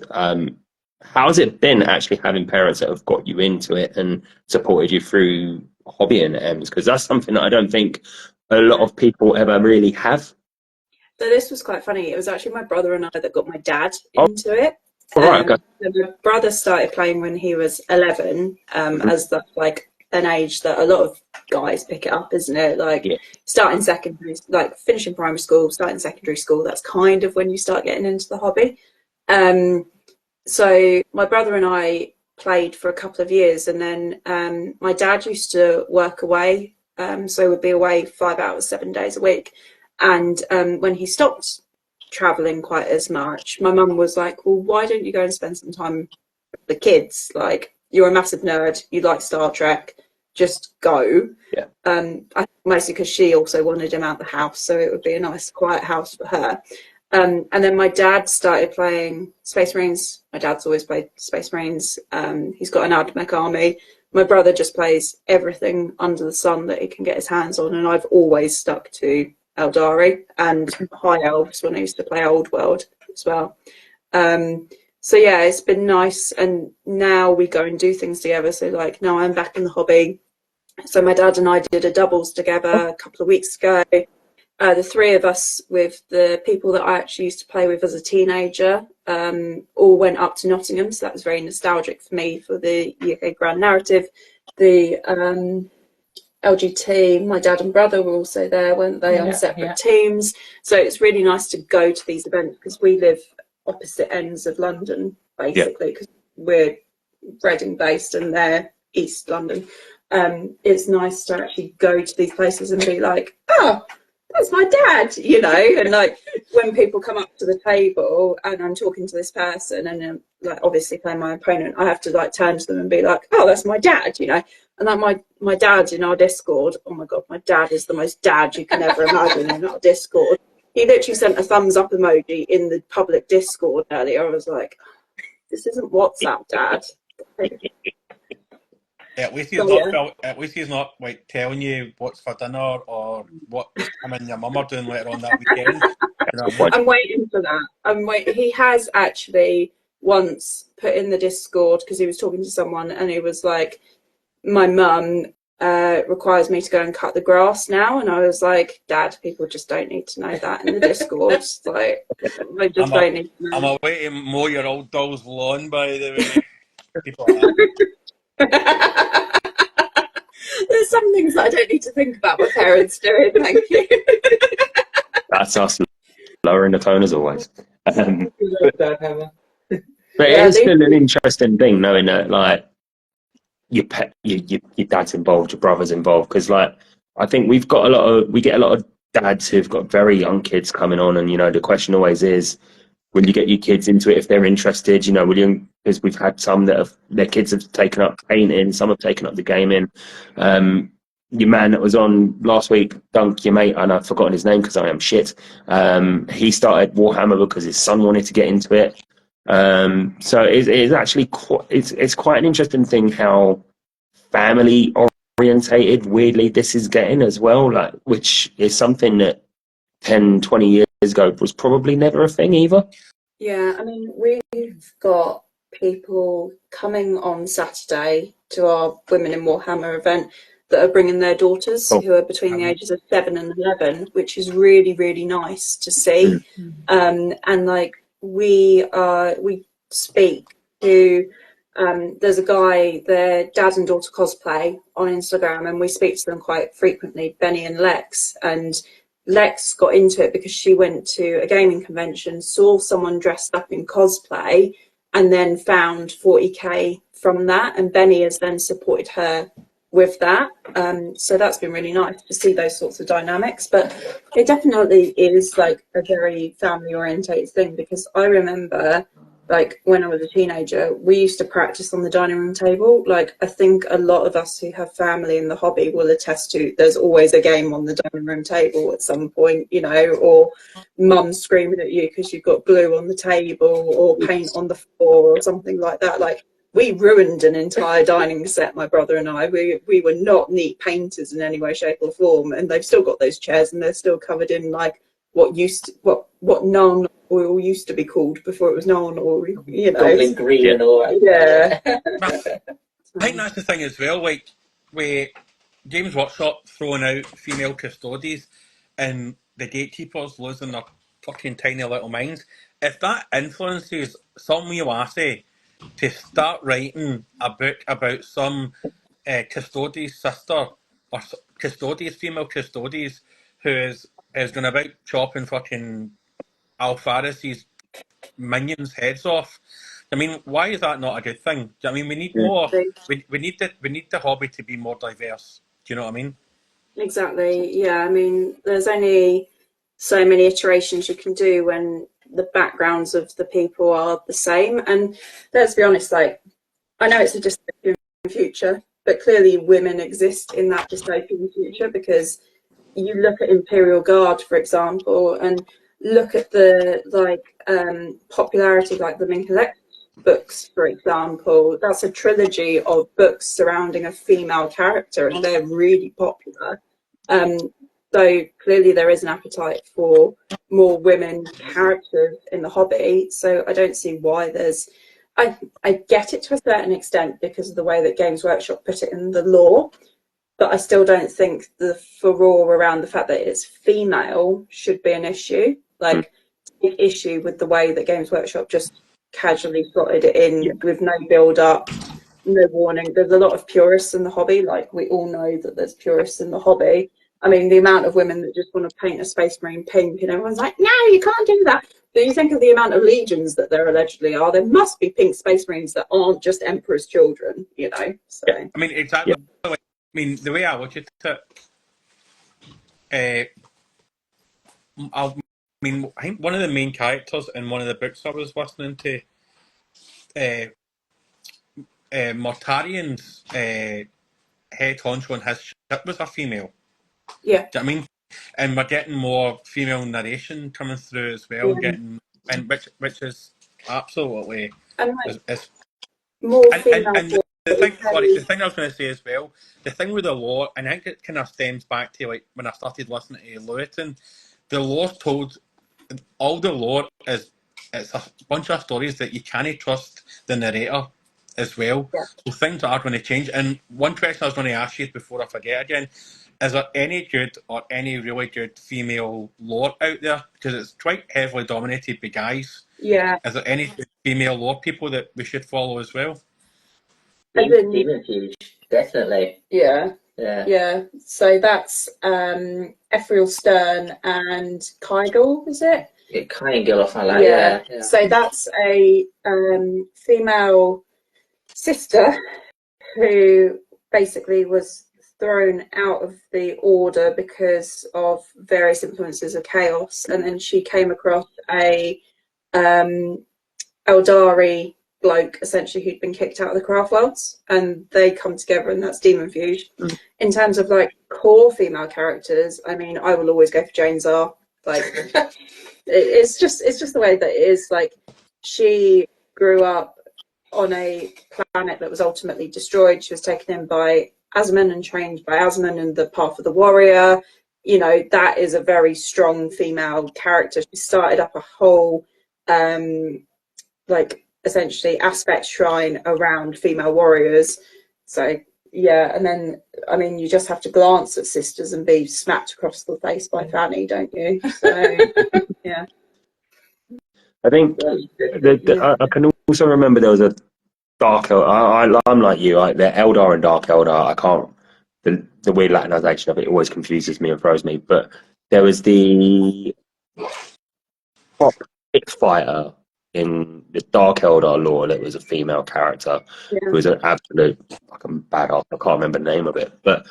How's it been actually having parents that have got you into it and supported you through hobbying at EMS? Because that's something that I don't think a lot of people ever really have. So this was quite funny. It was actually my brother and I that got my dad into it. Right, okay. So my brother started playing when he was 11, as that's like an age that a lot of guys pick it up, isn't it? Like starting secondary, like finishing primary school, starting secondary school, that's kind of when you start getting into the hobby. So my brother and I played for a couple of years, and then my dad used to work away, so would be away 5 hours, 7 days a week. And when he stopped traveling quite as much, my mum was like, well, why don't you go and spend some time with the kids? Like, you're a massive nerd, you like Star Trek, just go. I think mostly because she also wanted him out the house, so it would be a nice quiet house for her. And then my dad started playing Space Marines. My dad's always played Space Marines. He's got an AdMech army. my brother just plays everything under the sun that he can get his hands on, and I've always stuck to Eldari and High Elves when I used to play Old World as well. So yeah, it's been nice, and now we go and do things together. So like now I'm back in the hobby. So my dad and I did a doubles together a couple of weeks ago. The three of us with the people that I actually used to play with as a teenager all went up to Nottingham. So that was very nostalgic for me for the UK Grand Narrative. The LGT, my dad and brother were also there, weren't they, on separate teams. So it's really nice to go to these events because we live opposite ends of London, basically, because we're Reading based and they're East London. It's nice to actually go to these places and be like, oh, that's my dad, you know, and like when people come up to the table and I'm talking to this person and like obviously playing my opponent, I have to like turn to them and be like, oh, that's my dad, you know. And like my dad in our Discord, oh my god, my dad is the most dad you can ever imagine in our Discord. He literally sent a thumbs up emoji in the public Discord earlier. I was like, this isn't WhatsApp, Dad. At least he's not like telling you what's for dinner or what him and your mum are doing later on that weekend. You know what I mean? I'm waiting for that. He has actually once put in the Discord because he was talking to someone and he was like, my mum requires me to go and cut the grass now, and I was like, Dad, people just don't need to know that in the Discord. Like, they just don't need to know. I'm away to mow your old doll's lawn, by the way. People like that. There's some things that I don't need to think about my parents doing. Thank you. That's us lowering the tone as always. But Yeah, it's still an interesting thing knowing that like your dad's involved, your brother's involved, because like I think we get a lot of dads who've got very young kids coming on, and you know the question always is, will you get your kids into it if they're interested? You know, will you? Because we've had some that their kids have taken up painting, some have taken up the gaming. Your man that was on last week, Dunk, your mate, and I've forgotten his name because I am shit. He started Warhammer because his son wanted to get into it. So it's actually it's quite an interesting thing how family orientated weirdly this is getting as well, like, which is something that 10, 20 years ago was probably never a thing either. Yeah, I mean, we've got people coming on Saturday to our Women in Warhammer event that are bringing their daughters who are between the ages of 7 and 11, which is really, really nice to see. And like we speak to there's a guy, their dad and daughter cosplay on Instagram, and we speak to them quite frequently, Benny and Lex. And Lex got into it because she went to a gaming convention, saw someone dressed up in cosplay, and then found 40k from that. And Benny has then supported her with that. So that's been really nice to see those sorts of dynamics. But it definitely is like a very family orientated thing, because I remember like when I was a teenager, we used to practice on the dining room table. Like I think a lot of us who have family in the hobby will attest to there's always a game on the dining room table at some point, you know, or mum screaming at you because you've got glue on the table or paint on the floor or something like that. Like we ruined an entire dining set, my brother and I. We were not neat painters in any way, shape or form, and they've still got those chairs and they're still covered in like what nuln oil used to be called before it was nuln oil, you know. Goblin green and all that. Yeah. I think that's the thing as well, like with Games Workshop throwing out female custodies and the gatekeepers losing their fucking tiny little minds. If that influences some wee lassie to start writing a book about some custodies sister or female custodies who is going about chopping fucking Alfaris's minions' heads off. I mean, why is that not a good thing? I mean, we need more. We need the hobby to be more diverse. Do you know what I mean? Exactly. Yeah. I mean, there's only so many iterations you can do when the backgrounds of the people are the same. And let's be honest, like, I know it's a dystopian future, but clearly women exist in that dystopian future, because you look at Imperial Guard, for example, and look at the like popularity, like the main books, for example, that's a trilogy of books surrounding a female character, and they're really popular. So clearly there is an appetite for more women characters in the hobby. So I don't see why there's. I get it to a certain extent because of the way that Games Workshop put it in the lore, but I still don't think the furore around the fact that it's female should be an issue. Like, big issue with the way that Games Workshop just casually slotted it in with no build up, no warning. There's a lot of purists in the hobby. Like, we all know that there's purists in the hobby. I mean, the amount of women that just want to paint a Space Marine pink, and everyone's like, no, you can't do that. But you think of the amount of legions that there allegedly are, there must be pink Space Marines that aren't just Emperor's children, you know? So. I mean, exactly. I mean, the way I look at it, I think one of the main characters in one of the books I was listening to, Mortarian's head honcho on his ship was a female. Yeah. Do you know what I mean? And we're getting more female narration coming through as well, which is absolutely and like, is more female. and the thing I was going to say as well, the thing with the lore, and I think it kind of stems back to like when I started listening to Lewitton, the lore told, all the lore is, it's a bunch of stories that you can't trust the narrator as well. Yeah. So things are going to change. And one question I was going to ask you before I forget again, is there any good or any really good female lore out there? Because it's quite heavily dominated by guys. Yeah. Is there any female lore people that we should follow as well? Demon Fuge, definitely. Yeah. Yeah. Yeah. So that's Ephriel Stern and Kygel, is it? Yeah, Kygel or something like that. Yeah. So that's a female sister who basically was thrown out of the order because of various influences of chaos, and then she came across a Eldari bloke essentially who'd been kicked out of the craft worlds, and they come together, and that's Demon Fuge. In terms of like core female characters, I mean, I will always go for Jane Czar. Like, it's just the way that it is. Like, she grew up on a planet that was ultimately destroyed. She was taken in by Asman and trained by Asman in the Path of the Warrior. You know, that is a very strong female character. She started up a whole like essentially aspect shrine around female warriors. So yeah, and then I mean, you just have to glance at sisters and be smacked across the face by Fanny, don't you? So yeah. I think I can also remember there was a Dark Eldar. I'm like you, the Eldar and Dark Eldar. I can't. The weird Latinization of it always confuses me and throws me. But there was the top pit fighter in the Dark Eldar lore that was a female character who was an absolute fucking badass. I can't remember the name of it. But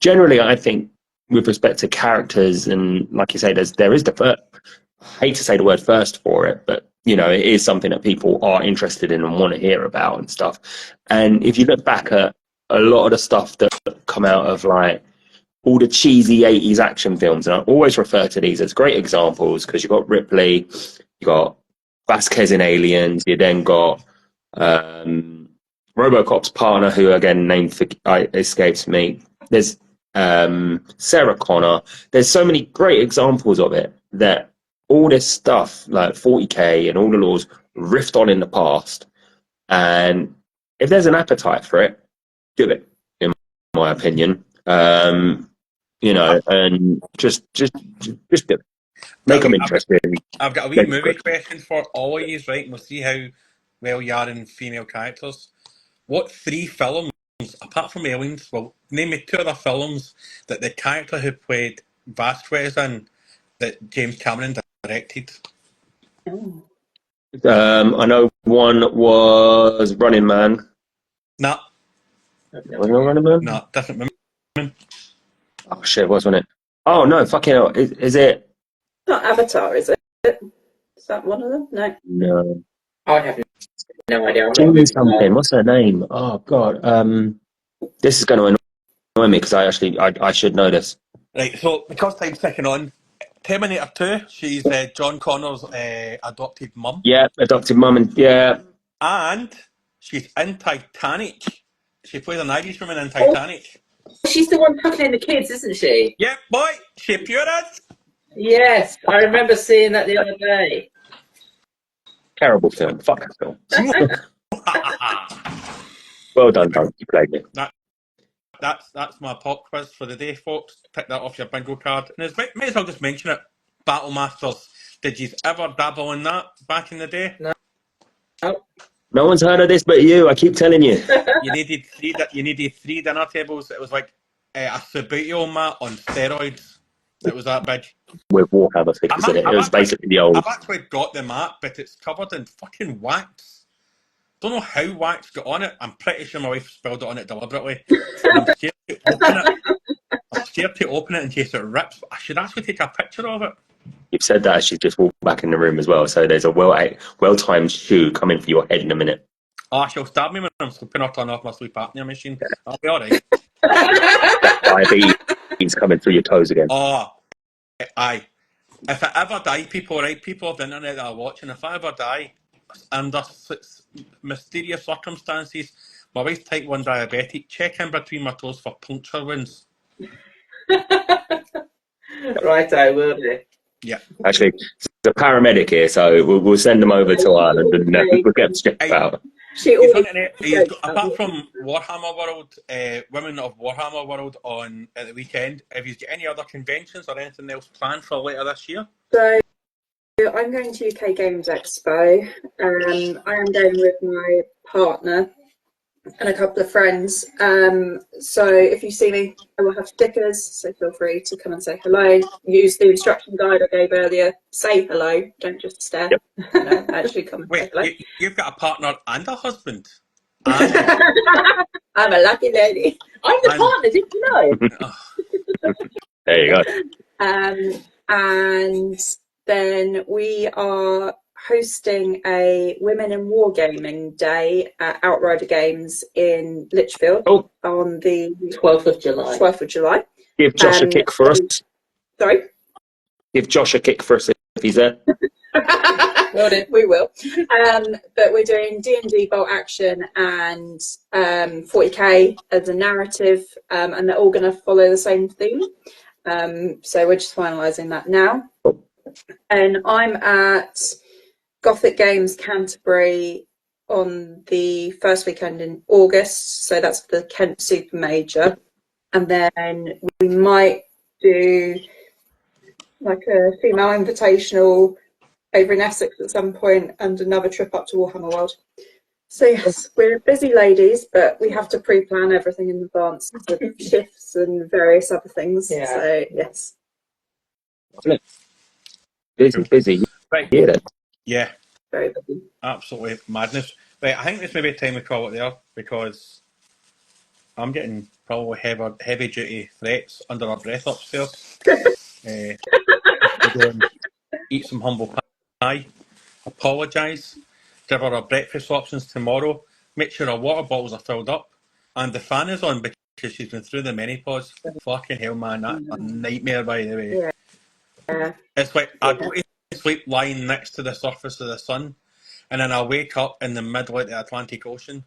generally, I think with respect to characters, and like you say, there is the first, I hate to say the word first for it, but you know, it is something that people are interested in and want to hear about and stuff. And if you look back at a lot of the stuff that come out of like all the cheesy 80s action films, and I always refer to these as great examples because you've got Ripley, you got Vasquez in Aliens, you then got RoboCop's partner, who again escapes me. There's Sarah Connor. There's so many great examples of it that all this stuff like 40k and all the laws riffed on in the past, and if there's an appetite for it, do it, in my opinion. You know, and just do it. Make them interesting. I've got a wee movie question for all of you, right? And we'll see how well you are in female characters. What 3 films, apart from Aliens, well, name me 2 other films that the character who played Vasquez in that James Cameron directed? I know one was Running Man. Nah. Was it Running Man? Nah, different women. Oh shit, wasn't it? Oh no, fucking hell. Is it? Not Avatar, is it? Is that one of them? No. No. I have no idea. Julie something. What's her name? Oh god. This is going to annoy me because I should know this. Right. So because time's ticking on, Terminator 2. She's John Connor's adopted mum. Yeah, adopted mum, and yeah. And she's in Titanic. She plays an Irish woman in Titanic. She's the one tucking in the kids, isn't she? Yep, boy, she pure is. Yes, I remember seeing that the other day. Terrible film. Fuck that film. Well done, Doug. You played it. That's my pop quiz for the day, folks. Pick that off your bingo card. And may as well just mention it. Battle Masters. Did you ever dabble in that back in the day? No. No one's heard of this but you. I keep telling you. You needed three dinner tables. It was like a Subbuteo mat on steroids. It was that big. With Warhammer figures in it. It was basically the old. I've actually got the mat, but it's covered in fucking wax. Don't know how wax got on it. I'm pretty sure my wife spilled it on it deliberately. I'm scared to open it. I'm scared to open it in case it rips. But I should actually take a picture of it. You've said that as she's just walked back in the room as well. So there's a well-timed shoe coming for your head in a minute. Oh, she'll stab me when I'm sleeping or turn off my sleep apnea machine. I'll be alright. Diabetes coming through your toes again. Oh, aye. If I ever die, people of the internet that are watching, if I ever die under mysterious circumstances, my wife's type 1 diabetic, check in between my toes for puncture wounds. Right, I will do. Yeah. Actually, there's a paramedic here, so we'll send them over to Ireland and we'll get them checked out. Apart from Warhammer World, Women of Warhammer World on at the weekend, have you got any other conventions or anything else planned for later this year? So I'm going to UK Games Expo. I am going with my partner and a couple of friends. So if you see me, I will have stickers, so feel free to come and say hello. Use the instruction guide I gave earlier. Say hello, don't just stare. Yep. Actually come and Wait, say hello. you've got a partner and a husband? I'm a lucky lady. I'm the partner, didn't you know? There you go. And then we are hosting a Women in Wargaming Day at Outrider Games in Lichfield on the 12th of July. 12th of July. Give Josh a kick for us. Sorry? Give Josh a kick for us if he's there. We will. But we're doing D&D bolt action and 40k as a narrative, and they're all going to follow the same theme. So we're just finalising that now. And I'm at Gothic Games Canterbury on the first weekend in August, so that's the Kent Super Major, and then we might do like a female invitational over in Essex at some point and another trip up to Warhammer World. So yes, we're busy ladies, but we have to pre-plan everything in advance with shifts and various other things. Yeah. So yes. Busy. Right. Yeah. Yeah. Very busy. Absolutely madness. Right, I think this may be time we call it there because I'm getting probably heavy duty threats under our breath upstairs. We're going to eat some humble pie, apologise, give her our breakfast options tomorrow, make sure our water bottles are filled up, and the fan is on because she's been through the menopause. Fucking hell, man, that's a nightmare, by the way. Yeah. It's like I go to sleep lying next to the surface of the sun, and then I wake up in the middle of the Atlantic Ocean.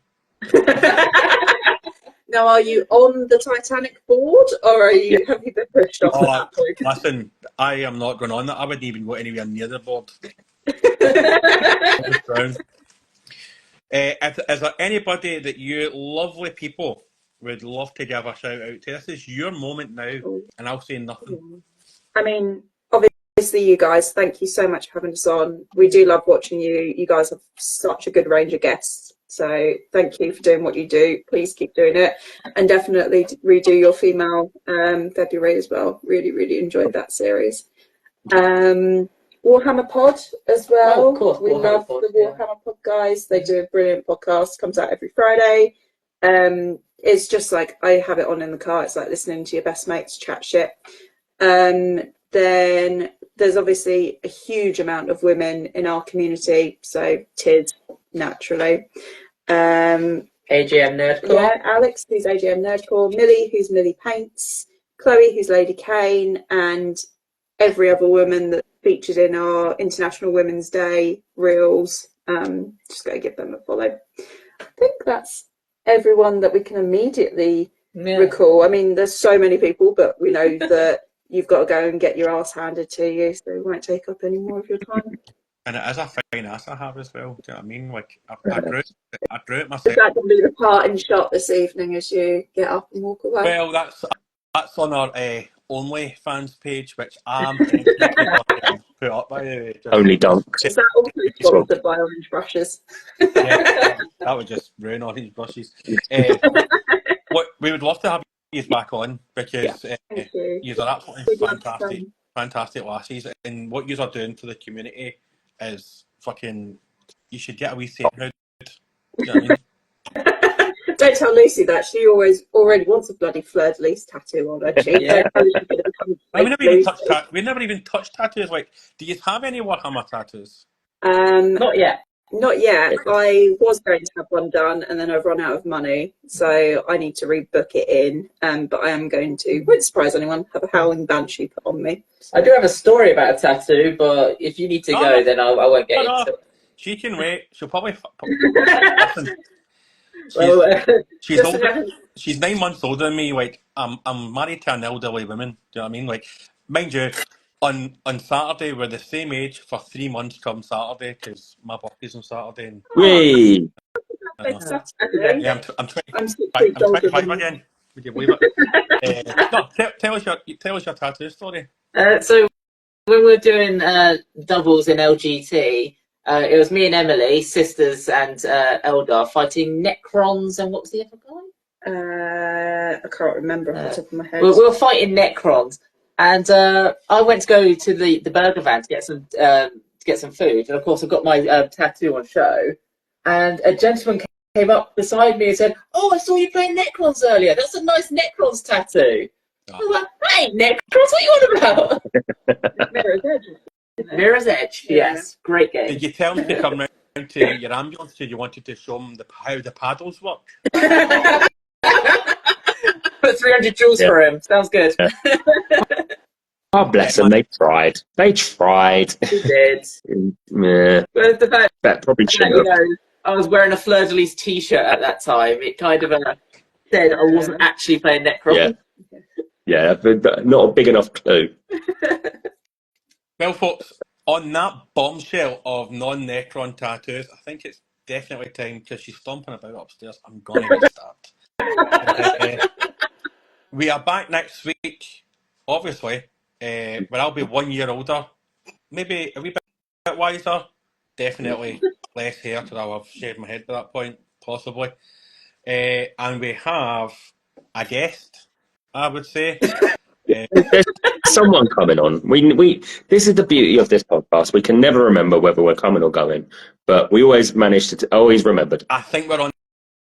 Now, are you on the Titanic board, or have you been pushed off that point? Listen, I am not going on that. I wouldn't even go anywhere near the board. Is there anybody that you lovely people would love to give a shout out to? This is your moment now, and I'll say nothing. I mean, obviously, you guys, thank you so much for having us on. We do love watching you. You guys have such a good range of guests. So thank you for doing what you do. Please keep doing it. And definitely redo your female February as well. Really, really enjoyed that series. Warhammer Pod as well. Oh, of course. We love the Warhammer Pod guys. They do a brilliant podcast. Comes out every Friday. It's just like I have it on in the car. It's like listening to your best mates chat shit. Then there's obviously a huge amount of women in our community. So Tid, naturally. AGM Nerdcore. Yeah, Alex, who's AGM Nerdcore. Millie, who's Millie Paints. Chloe, who's Lady Kane. And every other woman that featured in our International Women's Day reels Just got to give them a follow. I think that's everyone that we can immediately recall. I mean, there's so many people, but we know that you've got to go and get your ass handed to you, so we won't take up any more of your time. And it is a fine ass I have as well. Do you know what I mean? Like I grew it Is myself. that going to be the parting shot this evening as you get up and walk away? Well, that's on our OnlyFans page, which I'm technically going to put up, by the way. Only dunks. Is that also sponsored by Orange Brushes? Yeah, that would just ruin Orange Brushes. What we would love to have you back on, because Thank you. you are absolutely fantastic lassies, and what you are doing for the community is fucking. You should get a wee sainthood. You know what I mean? Don't tell Lucy that. She already wants a bloody fleur-de-lis tattoo on her cheek. Yeah. We never even touched tattoos. Like, do you have any Warhammer tattoos? Not yet. Not yet. I was going to have one done, and then I've run out of money, so I need to rebook it in. But I am going to, won't surprise anyone, have a howling banshee put on me. I do have a story about a tattoo, but if you need to go, then I won't get into it. She can wait. She'll probably. She's 9 months older than me. Like, I'm married to an elderly woman. Do you know what I mean? Like, mind you, on Saturday we're the same age for 3 months come Saturday, because my birthday's on Saturday. And Whee! yeah, I'm 25 again. Would you believe it? No, tell us your tattoo story. So when we were doing doubles in LGT, it was me and Emily, sisters and Eldar, fighting Necrons, and what was the other guy? I can't remember off the top of my head. We were fighting Necrons, and I went to go to the burger van to get some food, and of course I got my tattoo on show, and a gentleman came up beside me and said, "Oh, I saw you playing Necrons earlier. That's a nice Necrons tattoo." I was like, "Hey, Necrons, what are you on about?" Mirror's Edge. Mirror's Edge, yes, great game. Did you tell him to come round to your ambulance? Did you wanted to show him how the paddles work? Put 300 joules for him. Sounds good. Oh, bless them. They tried. They did. Yeah. But the fact that probably shouldn't have. I was wearing a fleur-de-lis t-shirt at that time, it kind of said I wasn't actually playing Necron. Yeah, but not a big enough clue. Well, folks, on that bombshell of non-Necron tattoos, I think it's definitely time, because she's stomping about upstairs. I'm going to get started. We are back next week, obviously, but I'll be 1 year older, maybe a wee bit wiser, definitely less hair, because I'll have shaved my head by that point, possibly. And we have a guest, I would say. There's someone coming on. We this is the beauty of this podcast. We can never remember whether we're coming or going, but we always manage to always remembered. I think we're on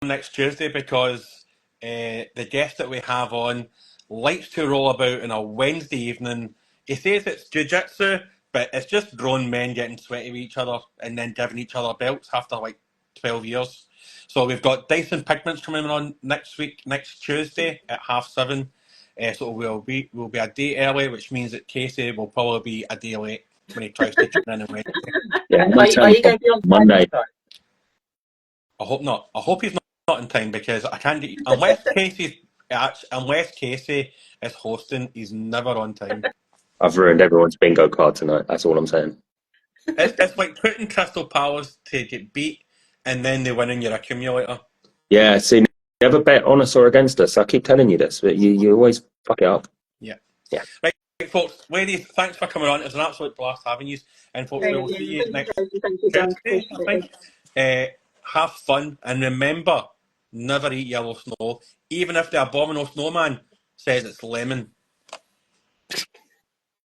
next Tuesday, because the guest that we have on likes to roll about on a Wednesday evening. He says it's jiu-jitsu, but it's just grown men getting sweaty with each other and then giving each other belts after like 12 years. So we've got Dyson Pigments coming on next Tuesday at 7:30. So we'll be a day early, which means that Casey will probably be a day late when he tries to tune in on Wednesday. Yeah, are you going to be on Monday? I hope not. I hope he's not in time, because I can't get, unless Casey is hosting, he's never on time. I've ruined everyone's bingo card tonight. That's all I'm saying. It's like putting Crystal Palace to get beat, and then they win in your accumulator. Yeah, see, never bet on us or against us. I keep telling you this, but you always fuck it up. Yeah. Right, folks, ladies, thanks for coming on. It's an absolute blast having you. And folks, we will see you next Tuesday. Have fun, and remember, never eat yellow snow, even if the abominable snowman says it's lemon.